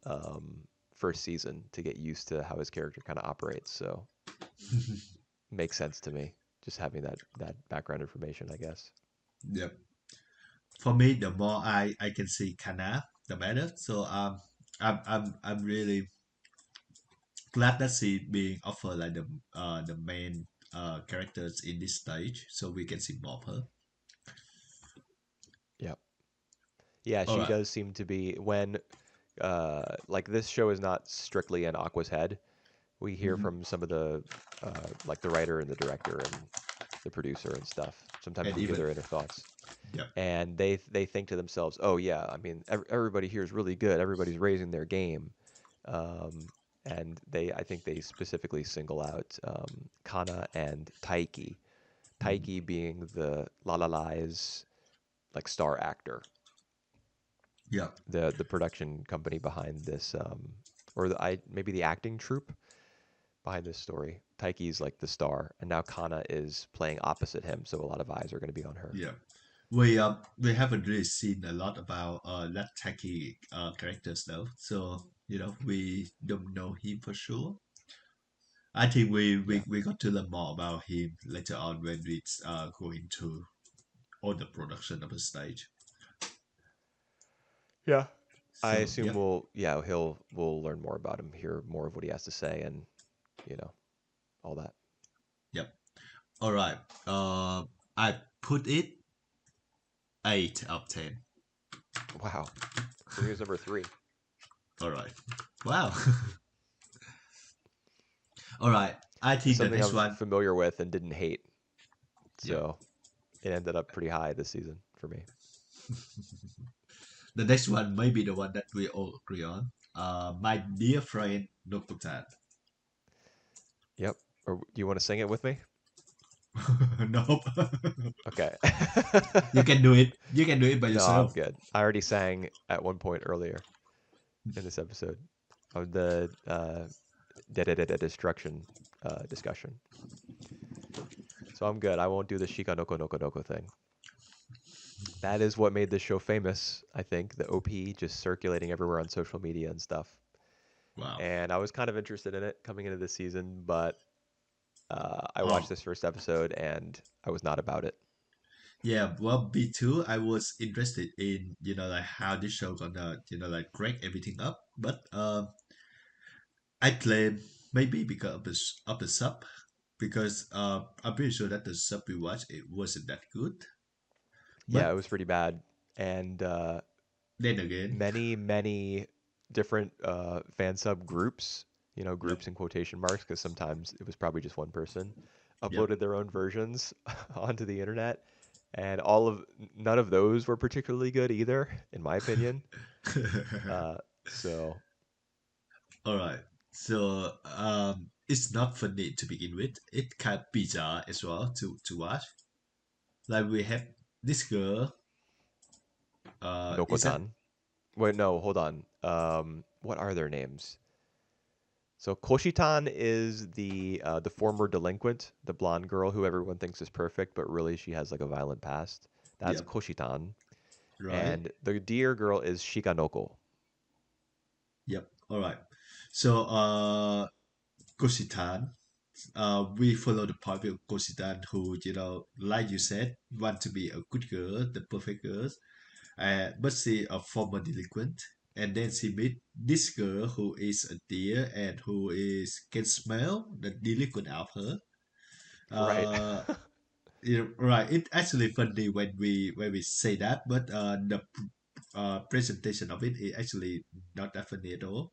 first season to get used to how his character kind of operates, so makes sense to me. Just having that background information, I guess. Yep. For me, the more I can see Kana, the better. So I'm really glad that she being offered like the main characters in this stage, so we can see more of her. Yeah, yeah, All she right. does seem to be when like this show is not strictly in Aqua's head. We hear Hmm. from some of the like the writer and the director and the producer and stuff. Sometimes And we hear even their inner thoughts, yep. and they think to themselves, "Oh yeah, I mean everybody here is really good. Everybody's raising their game." Um, and I think they specifically single out Kana and Taiki. Taiki Mhm. being the La La Lai's like star actor, Yep. the production company behind this, or maybe the acting troupe behind this story. Taiki's like the star, and now Kana is playing opposite him, so a lot of eyes are going to be on her. Yep. We haven't really seen a lot about that techie characters though, so we don't know him for sure. I think Yeah, we got to learn more about him later on when we go into all the production of the stage. yeah. I So assume yep, we'll learn more about him, hear more of what he has to say, and you know all that. yep. All right. I put it 8 out of 10. Wow. For me, it was number three. All right. Wow. All right. I It's think the something next I'm one. familiar with and didn't hate, Yep. so it ended up pretty high this season for me. The next one may be the one that we all agree on. My dear friend Nokutan. Yep. Or do you want to sing it with me? Nope. Okay. You can do it. You can do it by No, I'm yourself. good. I already sang at one point earlier in this episode of the Dededede destruction discussion. So I'm good. I won't do the Shikanoko Nokonoko thing. That is what made this show famous, I think. The OP just circulating everywhere on social media and stuff. Wow. And I was kind of interested in it coming into this season, but I watched Oh, this first episode and I was not about it. yeah. Well, B two. I was interested in like how this show gonna like break everything up, but I claim maybe because of the sub, because I'm pretty sure that the sub we watched it wasn't that good. Yeah, it But was pretty bad. And then again, many, many. different fan sub groups, Yep. groups in quotation marks, because sometimes it was probably just one person, Yep. uploaded their own versions onto the internet, and none of those were particularly good either, in my opinion. Uh, so All right. So it's not funny to begin with. It can be bizarre as well to watch. Like we have this girl. Is that Nokotan. Wait, no, hold on. What are their names? So Koshitan is the former delinquent, the blonde girl who everyone thinks is perfect, but really she has like a violent past. That's yep, Koshitan. right? And the deer girl is Shikanoko. Yep. All right. So Koshitan, we follow the point of Koshitan, who like you said, want to be a good girl, the perfect girl, but she a former delinquent, and then she meet this girl who is a deer and who is can smell the delinquent of her. Right. Uh, right. It actually funny when we say that, but the presentation of it is actually not that funny at all.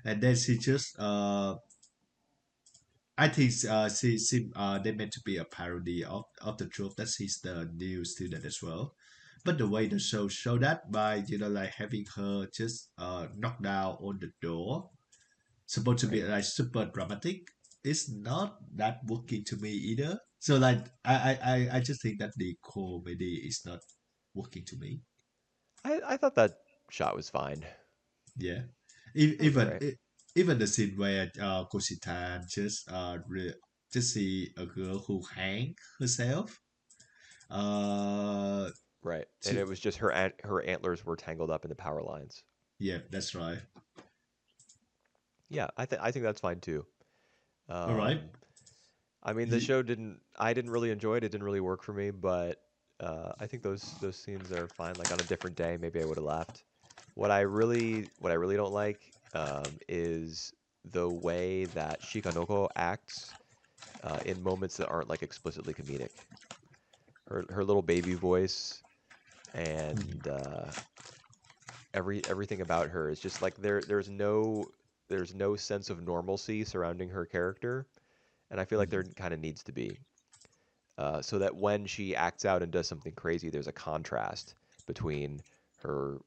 And then she just I think they meant to be a parody of the truth that she's the new student as well. But the way the show that by like having her just knock down on the door, supposed to be Right. like super dramatic, it's not that working to me either. So like I just think that the comedy is not working to me. I thought that shot was fine. Yeah, It was all even right. even the scene where Koshitan just see a girl who hang herself. Uh, Right. And to it was just her antlers were tangled up in the power lines. Yeah, that's right. Yeah, I think that's fine too. All right. Um, I mean, the Ye- show didn't. I didn't really enjoy it. It didn't really work for me. But I think those scenes are fine. Like on a different day, maybe I would have laughed. What I really don't like is the way that Shikanoko acts in moments that aren't like explicitly comedic. Her little baby voice and Mhm, everything about her is just like there's no sense of normalcy surrounding her character, and I feel like there mhm, kind of needs to be. So that when she acts out and does something crazy, there's a contrast between her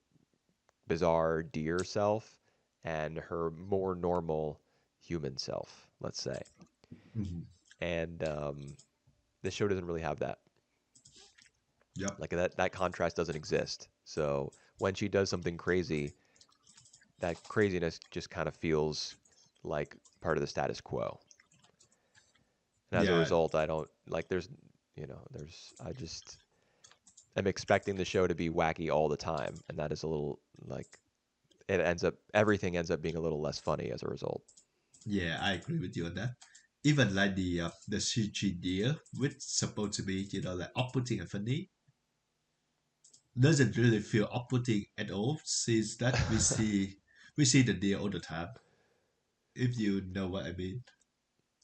bizarre deer self and her more normal human self, let's say. mhm. And this show doesn't really have that. Yep. Like that contrast doesn't exist. So when she does something crazy, that craziness just kind of feels like part of the status quo. And as a Yeah. result, I don't like there's I just am expecting the show to be wacky all the time, and that is a little like everything ends up being a little less funny as a result. Yeah, I agree with you on that. Even like the CG deer, which supposed to be like off-putting and funny, doesn't really feel off-putting at all. Since that we see the deer all the time. If you know what I mean.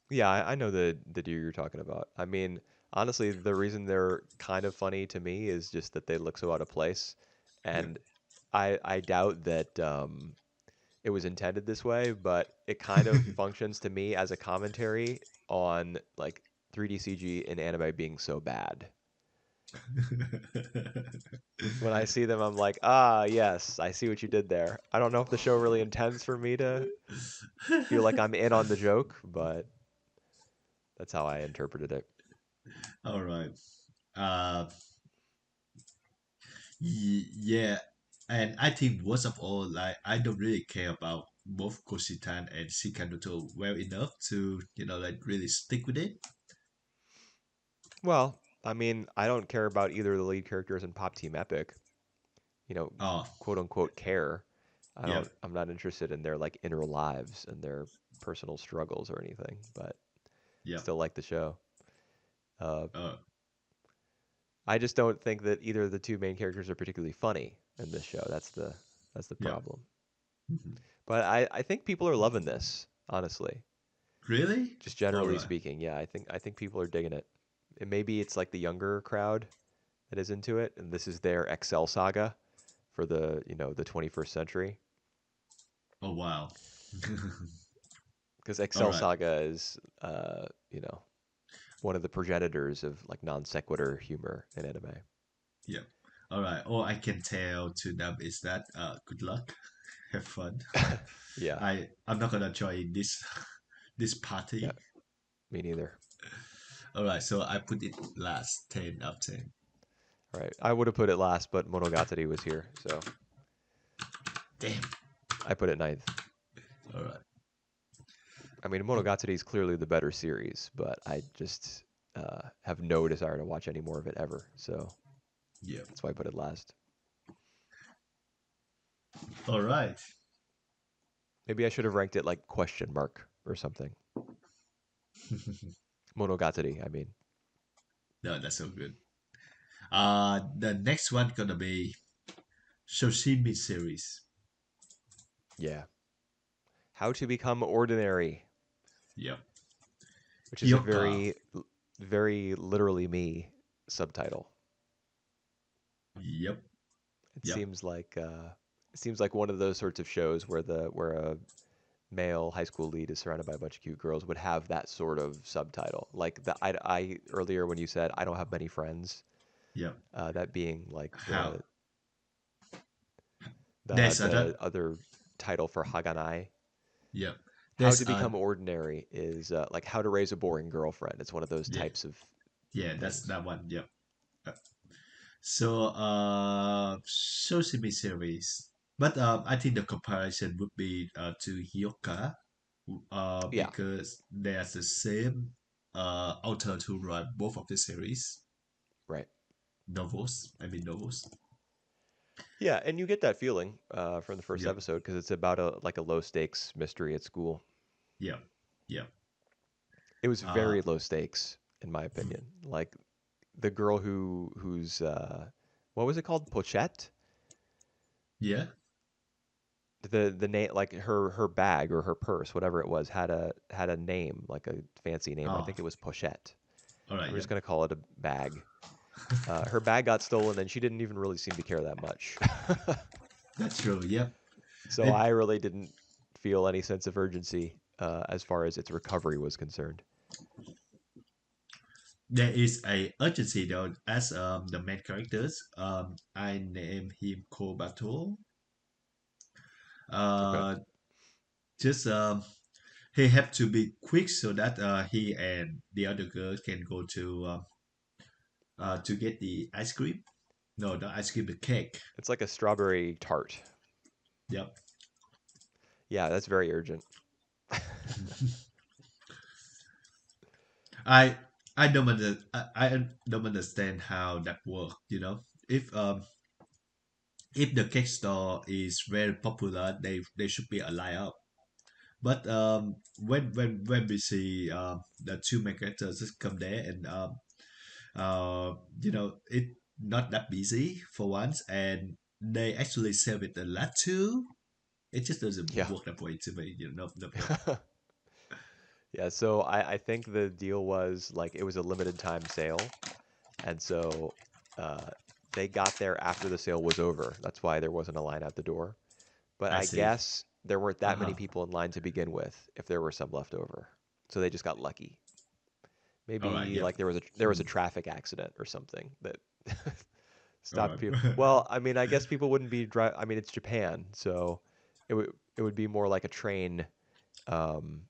Yeah, I know the deer you're talking about. I mean, honestly, the reason they're kind of funny to me is just that they look so out of place, Yeah. and I doubt that it was intended this way, but it kind of functions to me as a commentary on like 3D CG in anime being so bad. When I see them, I'm like, ah, yes, I see what you did there. I don't know if the show really intends for me to feel like I'm in on the joke, but that's how I interpreted it. All right. Uh, yeah, and I think worst of all, like I don't really care about both Koshitan and Shikanoto well enough to like really stick with it. Well, I mean, I don't care about either of the lead characters in Pop Team Epic, you know, Oh, quote unquote care. yeah, I'm not interested in their like inner lives and their personal struggles or anything, but yeah, still like the show. Uh, uh, I just don't think that either of the two main characters are particularly funny in this show. That's the yeah. problem. Mhm. But I think people are loving this, honestly. Really? Just All generally right. speaking, yeah, I think people are digging it. And maybe it's like the younger crowd that is into it, and this is their Excel saga for the 21st century. Oh wow. Because All Excel right. Saga is, one of the progenitors of like non sequitur humor in anime. Yeah. All right. All I can tell to them is that good luck, have fun. Yeah, I'm not gonna join this this yeah, party. me neither. All right. So I put it last 10 out of 10. All right, I would have put it last, but Monogatari was here, so Damn. I put it ninth. All right. I mean, Oh, Monogatari is clearly the better series, but I just have no desire to watch any more of it ever. So yeah. that's why I put it last. All right. Maybe I should have ranked it like question mark or something. Monogatari, I mean. No, that's so good. The next one gonna be Shoushimin Series. Yeah. How to Become Ordinary, Yep. which is a Hyoka. very literally me subtitle. Yep. It Yep. seems like one of those sorts of shows where a male high school lead is surrounded by a bunch of cute girls would have that sort of subtitle. Like I earlier when you said I don't have many friends, Yep. that being like How? the There's the other. other title for Haganai. Yep. How There's to Become Ordinary is like How to Raise a Boring Girlfriend. It's one of those yeah. types of Yeah, that's things. that one. Yep. Uh, So Shoshimi series. But I think the comparison would be to Hyoka Yeah, because there's the same author to write both of the series right. novels. I mean novels. Yeah, and you get that feeling from the first Yep. episode because it's about a like a low stakes mystery at school. Yep. Yep. It was Uh very low stakes in my opinion. Like the girl who's what was it called? Pochette? yeah. The name like her bag or her purse, whatever it was, had a name, like a fancy name. I Oh, think it was Pochette. all right. I'm just Yep. gonna call it a bag. Her bag got stolen, and she didn't even really seem to care that much. That's true. Yep. So It I really didn't feel any sense of urgency as far as its recovery was concerned. There is a urgency though as the main characters. I name him Kobato. Okay. Uh, just he have to be quick so that he and the other girl can go to get the ice cream. No, the ice cream, the cake. It's like a strawberry tart. Yep. Yeah, that's very urgent. I I don't understand how that works. If the cake store is very popular, they should be a lineup. But when we see the two main characters just come there and it not that busy for once, and they actually sell it a lot too. It just doesn't Yeah. work that way to me. No point. Yeah, so I think the deal was like it was a limited time sale, and so uh, they got there after the sale was over. That's why there wasn't a line at the door. But I I see. guess there weren't Uh that many huh. people in line to begin with if there were some left over. So they just got lucky. All right. Maybe Yep. like there was a traffic accident or something that All stopped right. people. Well, I mean, I guess people wouldn't be I mean, it's Japan, so it would be more um,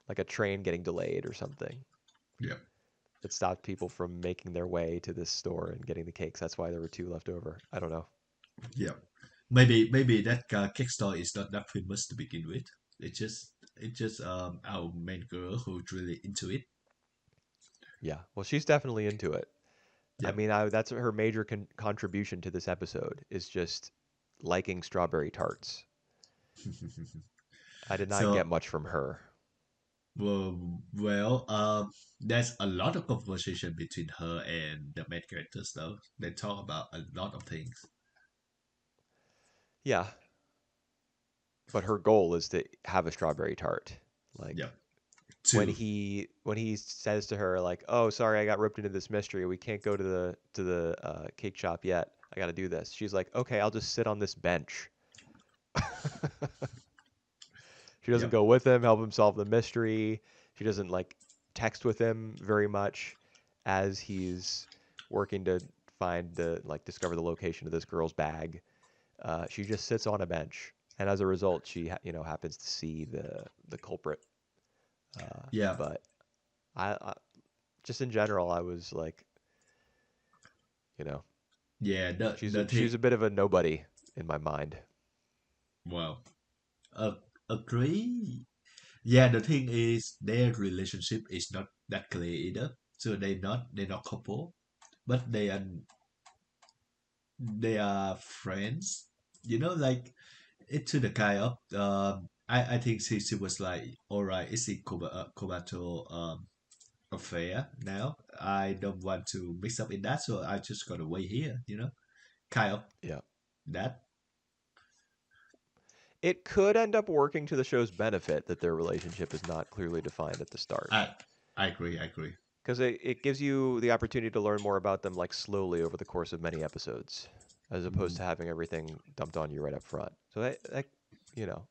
like a train getting delayed or something Yep. that stopped people from making their way to this store and getting the cakes. That's why there were two left over. I don't know. Yep. Maybe that Kickstarter is not that famous to begin with. It's just our main girl who's really into it. Yeah, well, she's definitely into it. I Yep. mean, that's her major contribution to this episode is just liking strawberry tarts. I did not get So much from her. there's a lot of conversation between her and the main characters, though. They talk about a lot of things. Yeah, but her goal is to have a strawberry tart. Like Yep. when Two. he says to her like, "Oh, sorry, I got roped into this mystery. We can't go to the cake shop yet. I got to do this." She's like, "Okay, I'll just sit on this bench." She doesn't Yep. go with him, help him solve the mystery. She doesn't like text with him very much as he's working to find the like discover the location of this girl's bag. She just sits on a bench, and as a result, she happens to see the culprit. Yeah. But I just in general, I was like, you know, Yeah. The she's thing. a bit of a nobody in my mind. Well, uh, agree. Yeah. The thing is, their relationship is not that clear either. So they're not couple, but they are friends. Like it to the kind of I think she was like, all right, it's a Kobato affair now. I don't want to mix up in that, so I just gotta wait here. Kind of Yeah. that. It could end up working to the show's benefit that their relationship is not clearly defined at the start. I I agree. I agree. Because it gives you the opportunity to learn more about them like slowly over the course of many episodes, as opposed Mhm. to having everything dumped on you right up front. So that you know,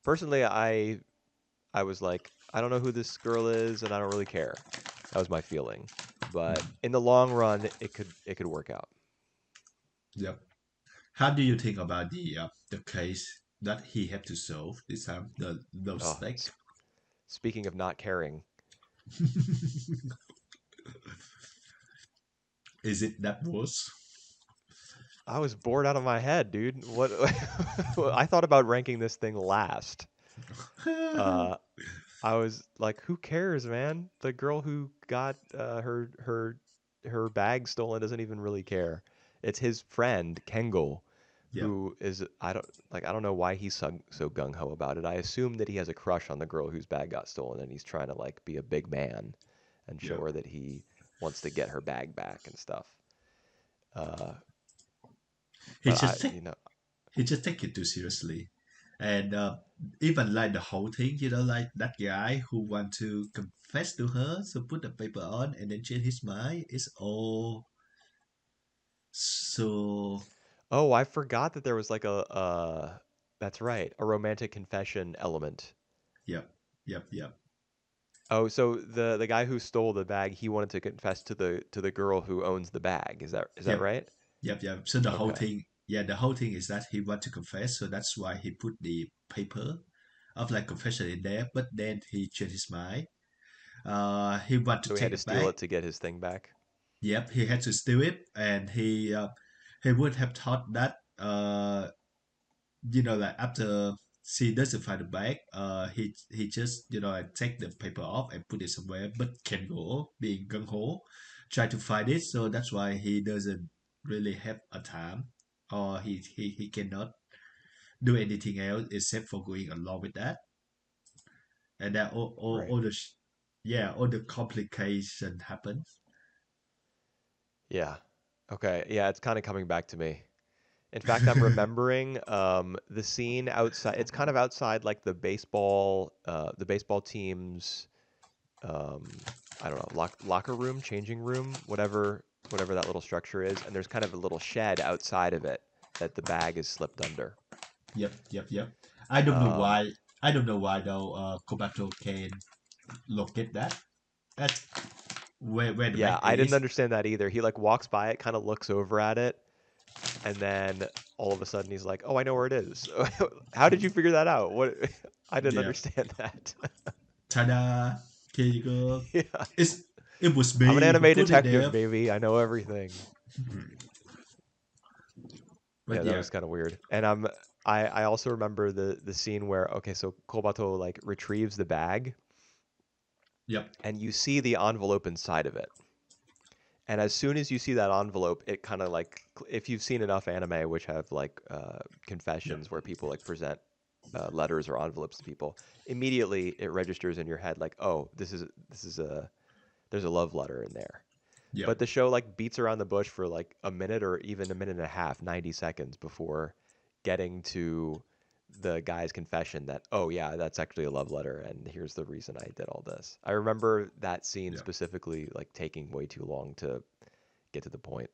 personally, I was like, I don't know who this girl is, and I don't really care. That was my feeling. But in the long run, it could work out. Yep. How do you think about the case that he had to solve this time? The Oh, snake. speaking of not caring, Is it that worse? I was bored out of my head, dude. What I thought about ranking this thing last. Uh, I was like, who cares, man? The girl who got her bag stolen doesn't even really care. It's his friend Kengo, Yep. who is I don't know why he's so gung ho about it. I assume that he has a crush on the girl whose bag got stolen, and he's trying to like be a big man and show Yep. her that he wants to get her bag back and stuff. Uh, He but just take he just take it too seriously, and even like the whole thing, like that guy who want to confess to her, so put the paper on and then change his mind. It's all so. oh, I forgot that there was like that's right, a romantic confession element. Yep. Yep. Yep. Oh, so the guy who stole the bag, he wanted to confess to the girl who owns the bag. Is that Yep. right? Yep. Yep. So the whole Okay. thing, yeah, the whole thing is that he want to confess, so that's why he put the paper of like confession in there. But then he changed his mind. He want to So he had take to it steal back. it to get his thing back. Yep, he had to steal it, and he would have thought that like after she doesn't find the bag, he just take the paper off and put it somewhere, but can go being gung ho, try to find it. So that's why he doesn't really have a time, or he cannot do anything else except for going along with that, and that Right. all the complication happens. Yeah. Okay. Yeah, it's kind of coming back to me. In fact, I'm remembering the scene outside. It's kind of outside like the baseball team's um, I don't know, locker room, changing room, whatever that little structure is, and there's kind of a little shed outside of it that the bag is slipped under. Yep, yep, yep. I don't know Um, why. I don't know why though. Kobato can locate that. That's where the bag yeah, I didn't is. understand that either. He like walks by it, kind of looks over at it, and then all of a sudden he's like, "Oh, I know where it is." How did you figure that out? What? I didn't Yeah. understand that. Ta-da! Here you go. Yeah, It's it was I'm an me who anime put it detective, there. baby. I know everything. Yeah, But that yeah, was kind of weird. And I also remember the scene where okay, so Kobato like retrieves the bag yep, and you see the envelope inside of it. And as soon as you see that envelope, it kind of like if you've seen enough anime which have like yep, confessions where people like present letters or envelopes to people, immediately it registers in your head like, oh, this is a there's a love letter in there. yep, But the show like beats around the bush for like a minute or even a minute and a half, 90 seconds before getting to the guy's confession that, oh yeah, that's actually a love letter and here's the reason I did all this. I remember that scene yep, specifically like taking way too long to get to the point.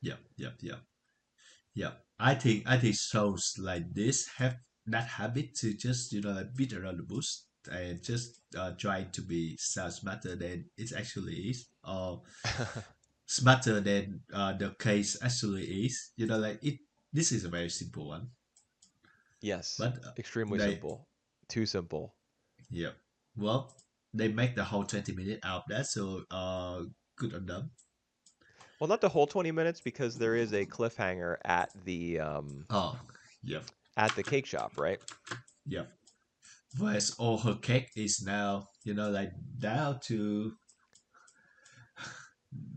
yep, yep, yep, yep. I think shows like this have that habit to just like beat around the bush and just try to be sound smarter than it actually is, or smarter than the case actually is. Like it. This is a very simple one, Yes, but extremely they simple. Too simple. yeah. Well, they make the whole 20 minutes out of that, so good on them. Well, not the whole 20 minutes because there is a cliffhanger Oh, yep, at the cake shop, right? yep. Whereas all her cake is now, like down to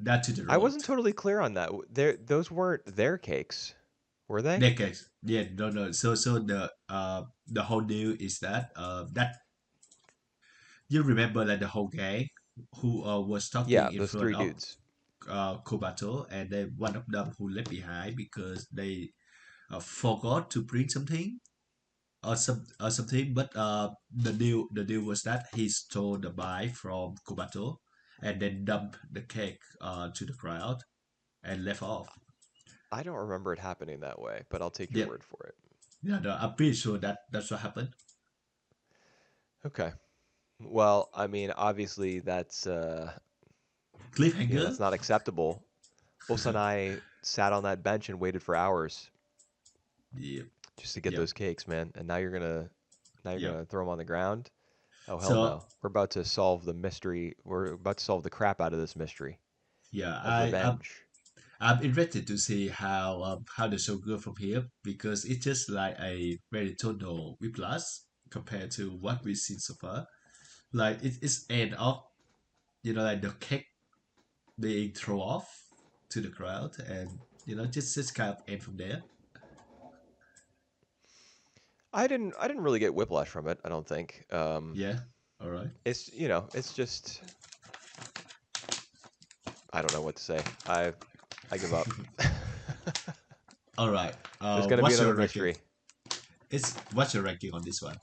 the I road. wasn't totally clear on that. There, those weren't their cakes, were they? Their cakes, yeah, no, no. So the whole deal is that that you remember that the whole gang who was talking Yeah, in those front three of dudes. Kobato, and then one of them who left behind because they forgot to bring something or something. But the deal was that he stole the bike from Kobato and then dumped the cake to the crowd and left off. I don't remember it happening that way, but I'll take your Yeah, word for it. yeah, no, I'm pretty sure that that's what happened. Okay. Well, I mean, obviously Cliffhanger. that's not acceptable. Osanai sat on that bench and waited for hours Yeah, just to get yep, those cakes, man. And now you're yep. gonna throw them on the ground. Oh hell So no. We're about to solve the mystery. We're about to solve the crap out of this mystery yeah, of I'm revenge. I'm interested to see how the show go from here because it's just like a very total whiplash compared to what we've seen so far. Like it's end off, like the cake being thrown off to the crowd, and just kind of end from there. I didn't really get whiplash from it, I don't think. Yeah. All right. It's just I don't know what to say. I give up. All right. There's gonna be What's your another ranking? mystery. What's your ranking on this one?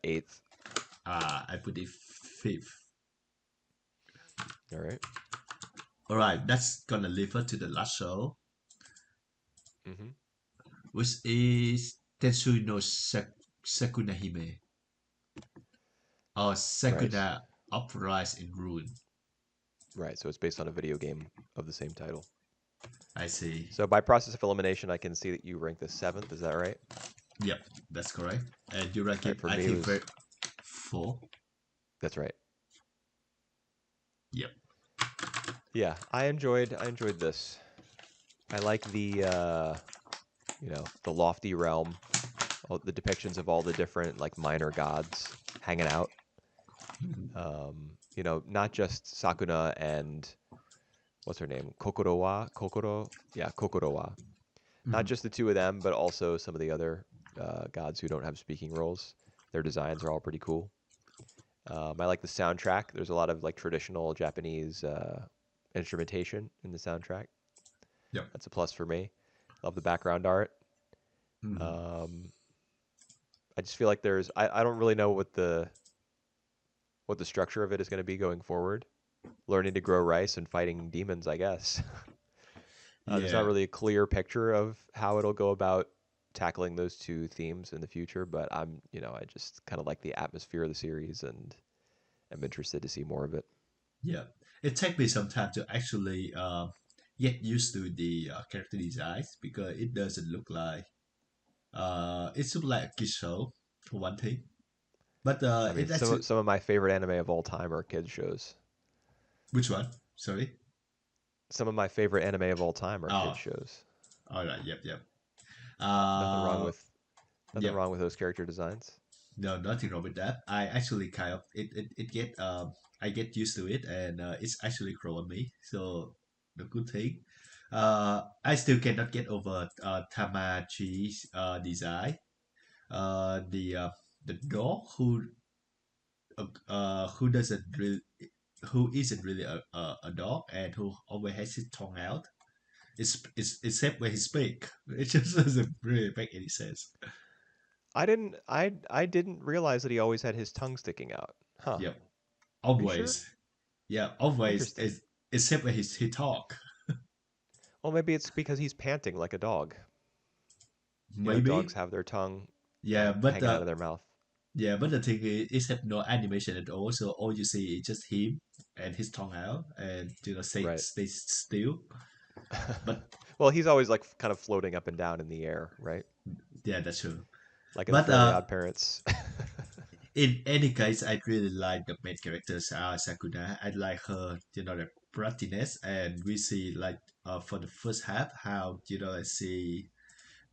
Eighth. I put it fifth. All right. All right. That's gonna leave us to the last show, Mm-hmm. which is Tensui no Sakuna-hime, or Right. Sakuna Uprise in Ruin. Right. So it's based on a video game of the same title. I see. So by process of elimination, I can see that you rank the seventh. Is that right? Yep, that's correct. And you rank All right. it, For I me, it think, was very four. that's right. Yep. Yeah, I enjoyed this. I like the lofty realm, all the depictions of all the different like minor gods hanging out. Not just Sakuna and what's her name? Kokoro? Yeah, Kokoro. Not Mhm. just the two of them, but also some of the other gods who don't have speaking roles. Their designs are all pretty cool. I like the soundtrack. There's a lot of like traditional Japanese instrumentation in the soundtrack. Yep. That's a plus for me. Love the background art. Mhm. Um, I just feel like I don't really know what the structure of it is going to be going forward. Learning to grow rice and fighting demons, I guess. There's not Yeah. really a clear picture of how it'll go about tackling those two themes in the future, but I just kind of like the atmosphere of the series and am interested to see more of it. Yeah. It takes me some time to actually get used to the character designs because it doesn't look like it looks like a kid show for one thing. But I mean, it actually some of my favorite anime of all time are kids shows. which one? Sorry. Some of my favorite anime of all time are kids Oh, shows. all right. Yep. Yep. Nothing wrong Uh, with nothing yep. wrong with those character designs. No, nothing wrong with that. I actually kind of it get I get used to it, and it's actually grow on me. So the good thing. I still cannot get over Tamachi's design. The dog who doesn't really who isn't really a dog and who always has his tongue out. It's except when he speak. It just doesn't really make any sense. I didn't realize that he always had his tongue sticking out. Huh. Yep. Are you sure? Always. Yeah, always Interesting. is except when he talk. Well, maybe it's because he's panting like a dog. Maybe. Dogs have their tongue Yeah, but hanging out of their mouth. yeah, but the thing is, it had no animation at all. So all you see is just him and his tongue out, and Right. stay still. But Well, he's always like kind of floating up and down in the air, right? yeah, that's true. Like in the But Fairly Odd Parents. in any case, I really like the main characters, Sakuna. I like her, the brattiness, and we see like for the first half how like she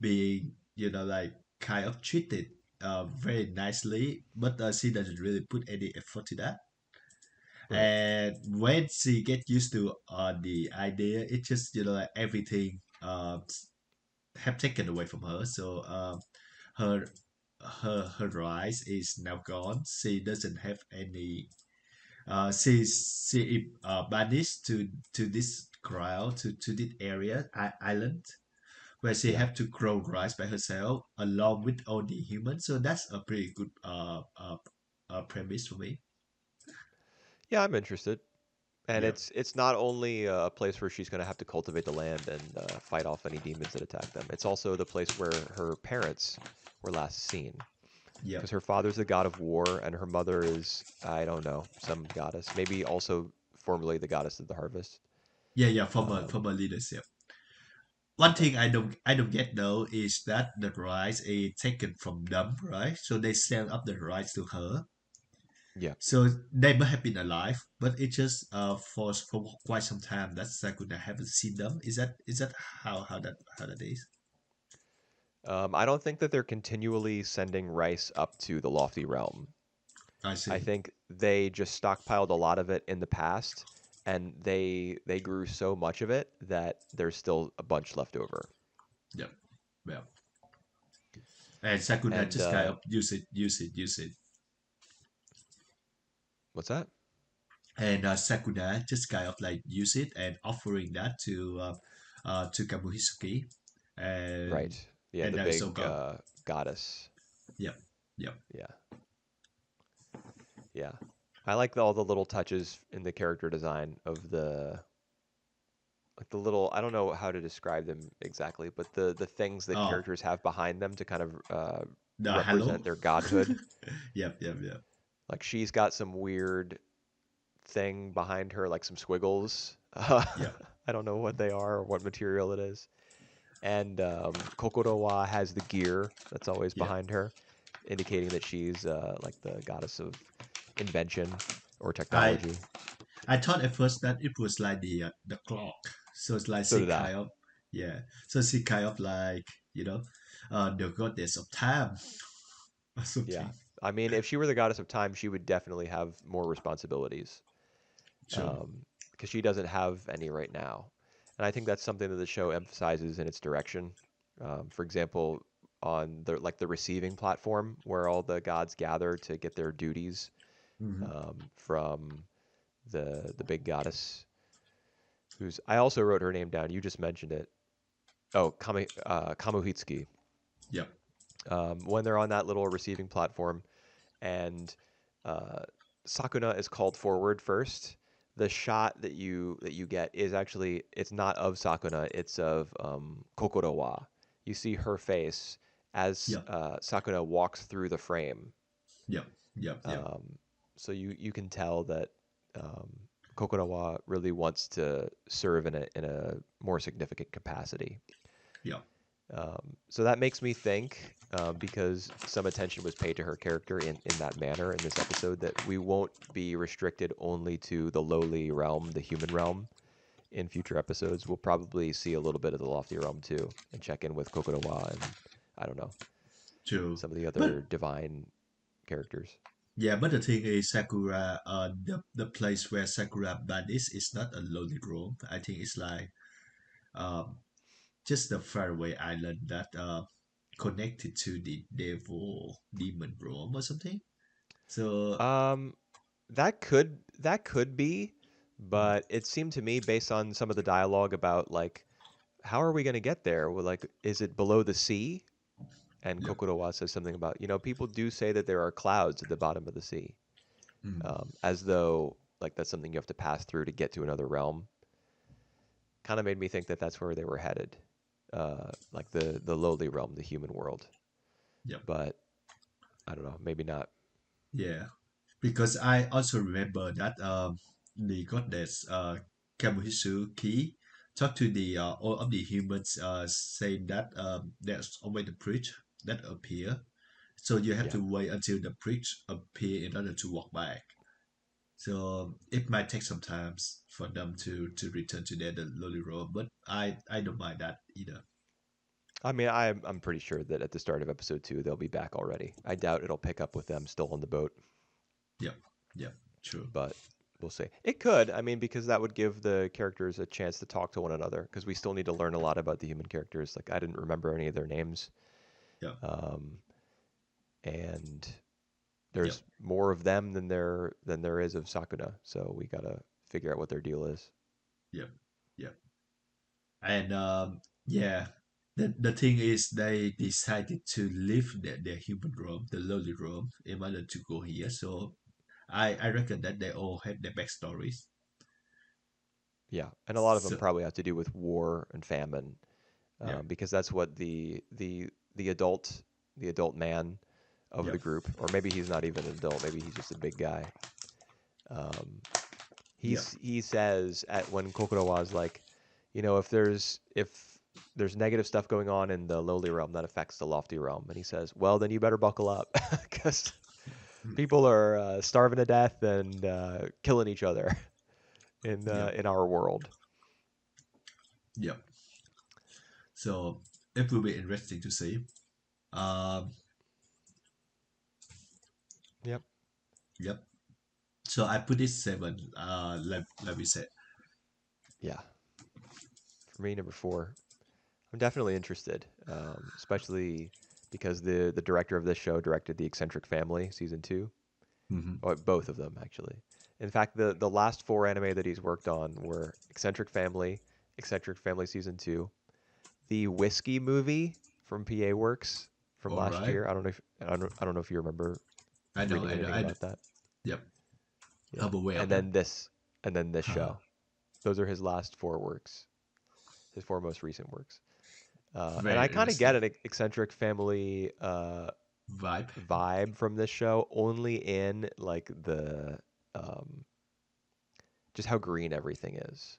being like kind of treated very nicely, but she doesn't really put any effort to that. Right. And when she get used to the idea, it just like everything have taken away from her. So her her rise is now gone. She doesn't have any. She banished to this crowd to this area island where she Yeah. have to grow rice by herself along with all the humans. So that's a pretty good premise for me. Yeah, I'm interested. And Yeah, it's not only a place where she's going to have to cultivate the land and fight off any demons that attack them. It's also the place where her parents were last seen, yeah, because her father's the god of war and her mother is, I don't know, some goddess, maybe also formerly the goddess of the harvest. yeah. Um, From a leadership. One right. thing I don't get though is that the rice is taken from them, right? So they sell up the rice to her. Yeah. So they might have been alive, but it just for quite some time that Sakuna haven't seen them. Is that how that is? I don't think that they're continually sending rice up to the lofty realm. I I see. think they just stockpiled a lot of it in the past, and they grew so much of it that there's still a bunch left over. Yep. Well, and Sakuna And just kind of use it, what's that? and Sakuna just kind of like use it and offering that to Kabuhisuki, and Right. Yeah, the that is so big gone. goddess. Yep. Yep. Yeah. Yeah. I like all the little touches in the character design of the like the little, I don't know how to describe them exactly, but the things that Oh, characters have behind them to kind of the hello. represent their godhood. Yep. Yep. Yep. Like she's got some weird thing behind her, like some squiggles. Yep. I don't know what they are or what material it is. And Kokoro wa has the gear that's always Yep. behind her, indicating that she's like the goddess of invention or I technology. I thought at first that it was like the clock. So it's like So she did I. kind of yeah. So she kind of like the goddess of time or Yeah. something. I mean, if she were the goddess of time, she would definitely have more responsibilities, True. because she doesn't have any right now. And I think that's something that the show emphasizes in its direction. For example, on the receiving platform where all the gods gather to get their duties Hmm. from the big goddess, who's I also wrote her name down. You just mentioned it. Oh, Kamuhitsuki. Yep. When they're on that little receiving platform, and uh, Sakuna is called forward first. The shot that you get is actually it's not of Sakuna, it's of Kokoro wa. You see her face as Yep. Sakuna walks through the frame. Yep. Yep. Yep. Um, so you can tell that um, Kokoro wa really wants to serve in a more significant capacity. Yep. So that makes me think, because some attention was paid to her character in that manner in this episode, that we won't be restricted only to the lowly realm, the human realm. In future episodes, we'll probably see a little bit of the lofty realm too, and check in with Kokonowa and I don't know, True. some of the But other divine characters. yeah, but the thing is, Sakura, the place where Sakura Band is not a lonely room. I think it's like um just a faraway island that connected to the devil demon realm or something. So Um, that could be, but it seemed to me based on some of the dialogue about like how are we going to get there? Well, like, is it below the sea? And yeah. Kokorowa says something about, people do say that there are clouds at the bottom of the sea, Mm. as though like that's something you have to pass through to get to another realm. Kind of made me think that that's where they were headed, like the lowly realm, the human world. Yep. But I don't know, maybe not. Yeah, because I also remember that the goddess Kamuhisu Ki talked to the all of the humans, saying that there's always the priest that appear, so you have Yeah. to wait until the priest appear in order to walk back. So it might take some time for them to return to their the lowly road, but I don't mind that either. I mean, I'm pretty sure that at the start of episode 2 they'll be back already. I doubt it'll pick up with them still on the boat, Yep, yep, true. but we'll see. It could. I mean, because that would give the characters a chance to talk to one another because we still need to learn a lot about the human characters. Like I didn't remember any of their names. Yep, Um, and yep, there's more of them than there is of Sakuna. So we got to figure out what their deal is. yep, yep. And yeah, the thing is they decided to leave their human room, the lowly room, in order to go here. So I reckon that they all had their backstories. Yeah, and a lot of them So probably have to do with war and famine, yeah, because that's what the adult the adult man of yeah, the group, or maybe he's not even an adult, maybe he's just a big guy. Um, yeah. he says at when Kokoro was like, if there's negative stuff going on in the lowly realm that affects the lofty realm, and he says, well, then you better buckle up because Mm, people are starving to death and killing each other yeah, in our world. yeah. So it will be interesting to see. Um, Yep. yep. So I put it seven. Like we said. Yeah. For me, number 4. I'm definitely interested, especially because the director of this show directed The Eccentric Family season 2, Hmm. or both of them actually. In fact, the last 4 anime that he's worked on were Eccentric Family season 2, the Whiskey movie from PA Works from All last right. year. I don't know if you remember I know. reading I know. anything I know. about that. Yep. Yeah, I'm aware of and that. then this and then this Huh. show. Those are his last 4 works, his 4 most recent works. And I Very kind of get interesting. an eccentric family Vibe. vibe from this show, only in like the um, just how green everything is.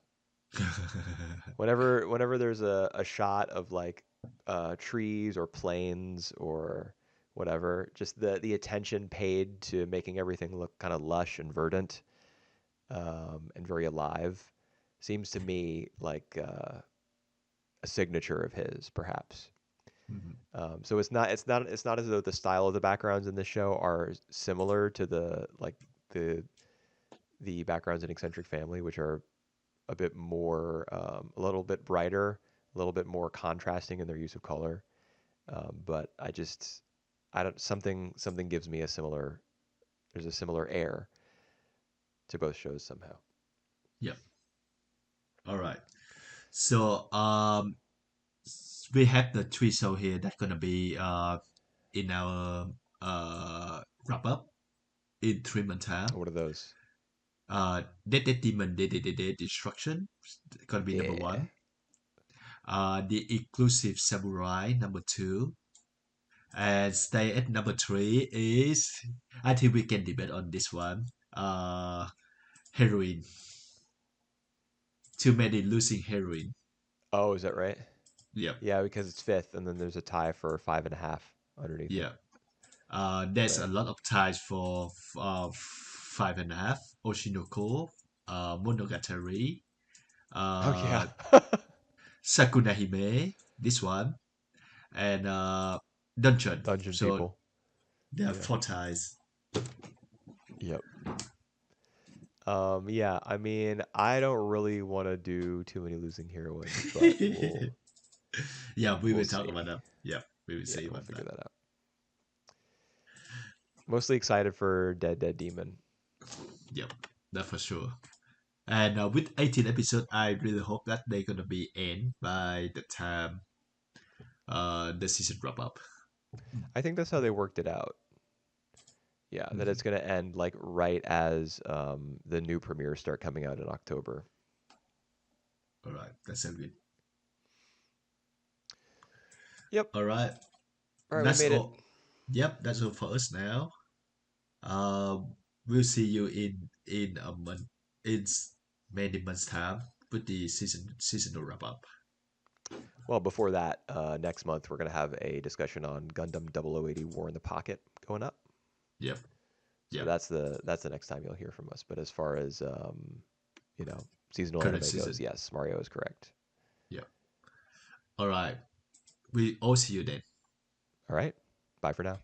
Whenever there's a shot of like trees or plains or whatever, just the attention paid to making everything look kind of lush and verdant, and very alive seems to me like a signature of his, perhaps. Mhm. So it's not as though the style of the backgrounds in this show are similar to the backgrounds in Eccentric Family, which are a bit more, a little bit brighter, a little bit more contrasting in their use of color. But I don't something gives me a similar there's a similar air to both shows somehow. Yep. All right. So we have the three show here that's gonna be in our wrap up in 3 months time. What are those? Dead Demon Dededede Destruction gonna be number Yeah. one. The Inclusive Samurai number two. And stay at number three is I think we can debate on this one. Heroine. Too many losing heroine. Oh, is that right? Yep. Yeah, because it's fifth, and then there's a tie for 5.5 underneath it. Yeah. There's a Right. lot of ties for 5.5. Oshinoko, Monogatari, Oh yeah. uh, Sakuna-hime, this one, and Dungeon. Dungeon So people. there are Yeah. four ties. Yep. Yeah, I mean, I don't really want to do too many losing heroines, but Yeah, we we'll will talk see. about that. Yeah, we will Yeah, see we'll about figure that. that out. Mostly excited for Dead Demon. Yep, that for sure. And with 18 episodes, I really hope that they're gonna be end by the time the season wrap up. I think that's how they worked it out. Yeah, that Mhm. it's gonna end like right as the new premieres start coming out in October. All right, that's so good. Yep. All right, All right, we that's made it. all. Yep, that's all for us now. We'll see you in a month, in many months time with the seasonal wrap up. Well, before that, next month we're going to have a discussion on Gundam 0080 War in the Pocket going up. Yep, So yep. that's the next time you'll hear from us. But as far as you know, seasonal Current anime goes, season. yes, Mario is correct. Yep. All right. We all see you then. All right. Bye for now.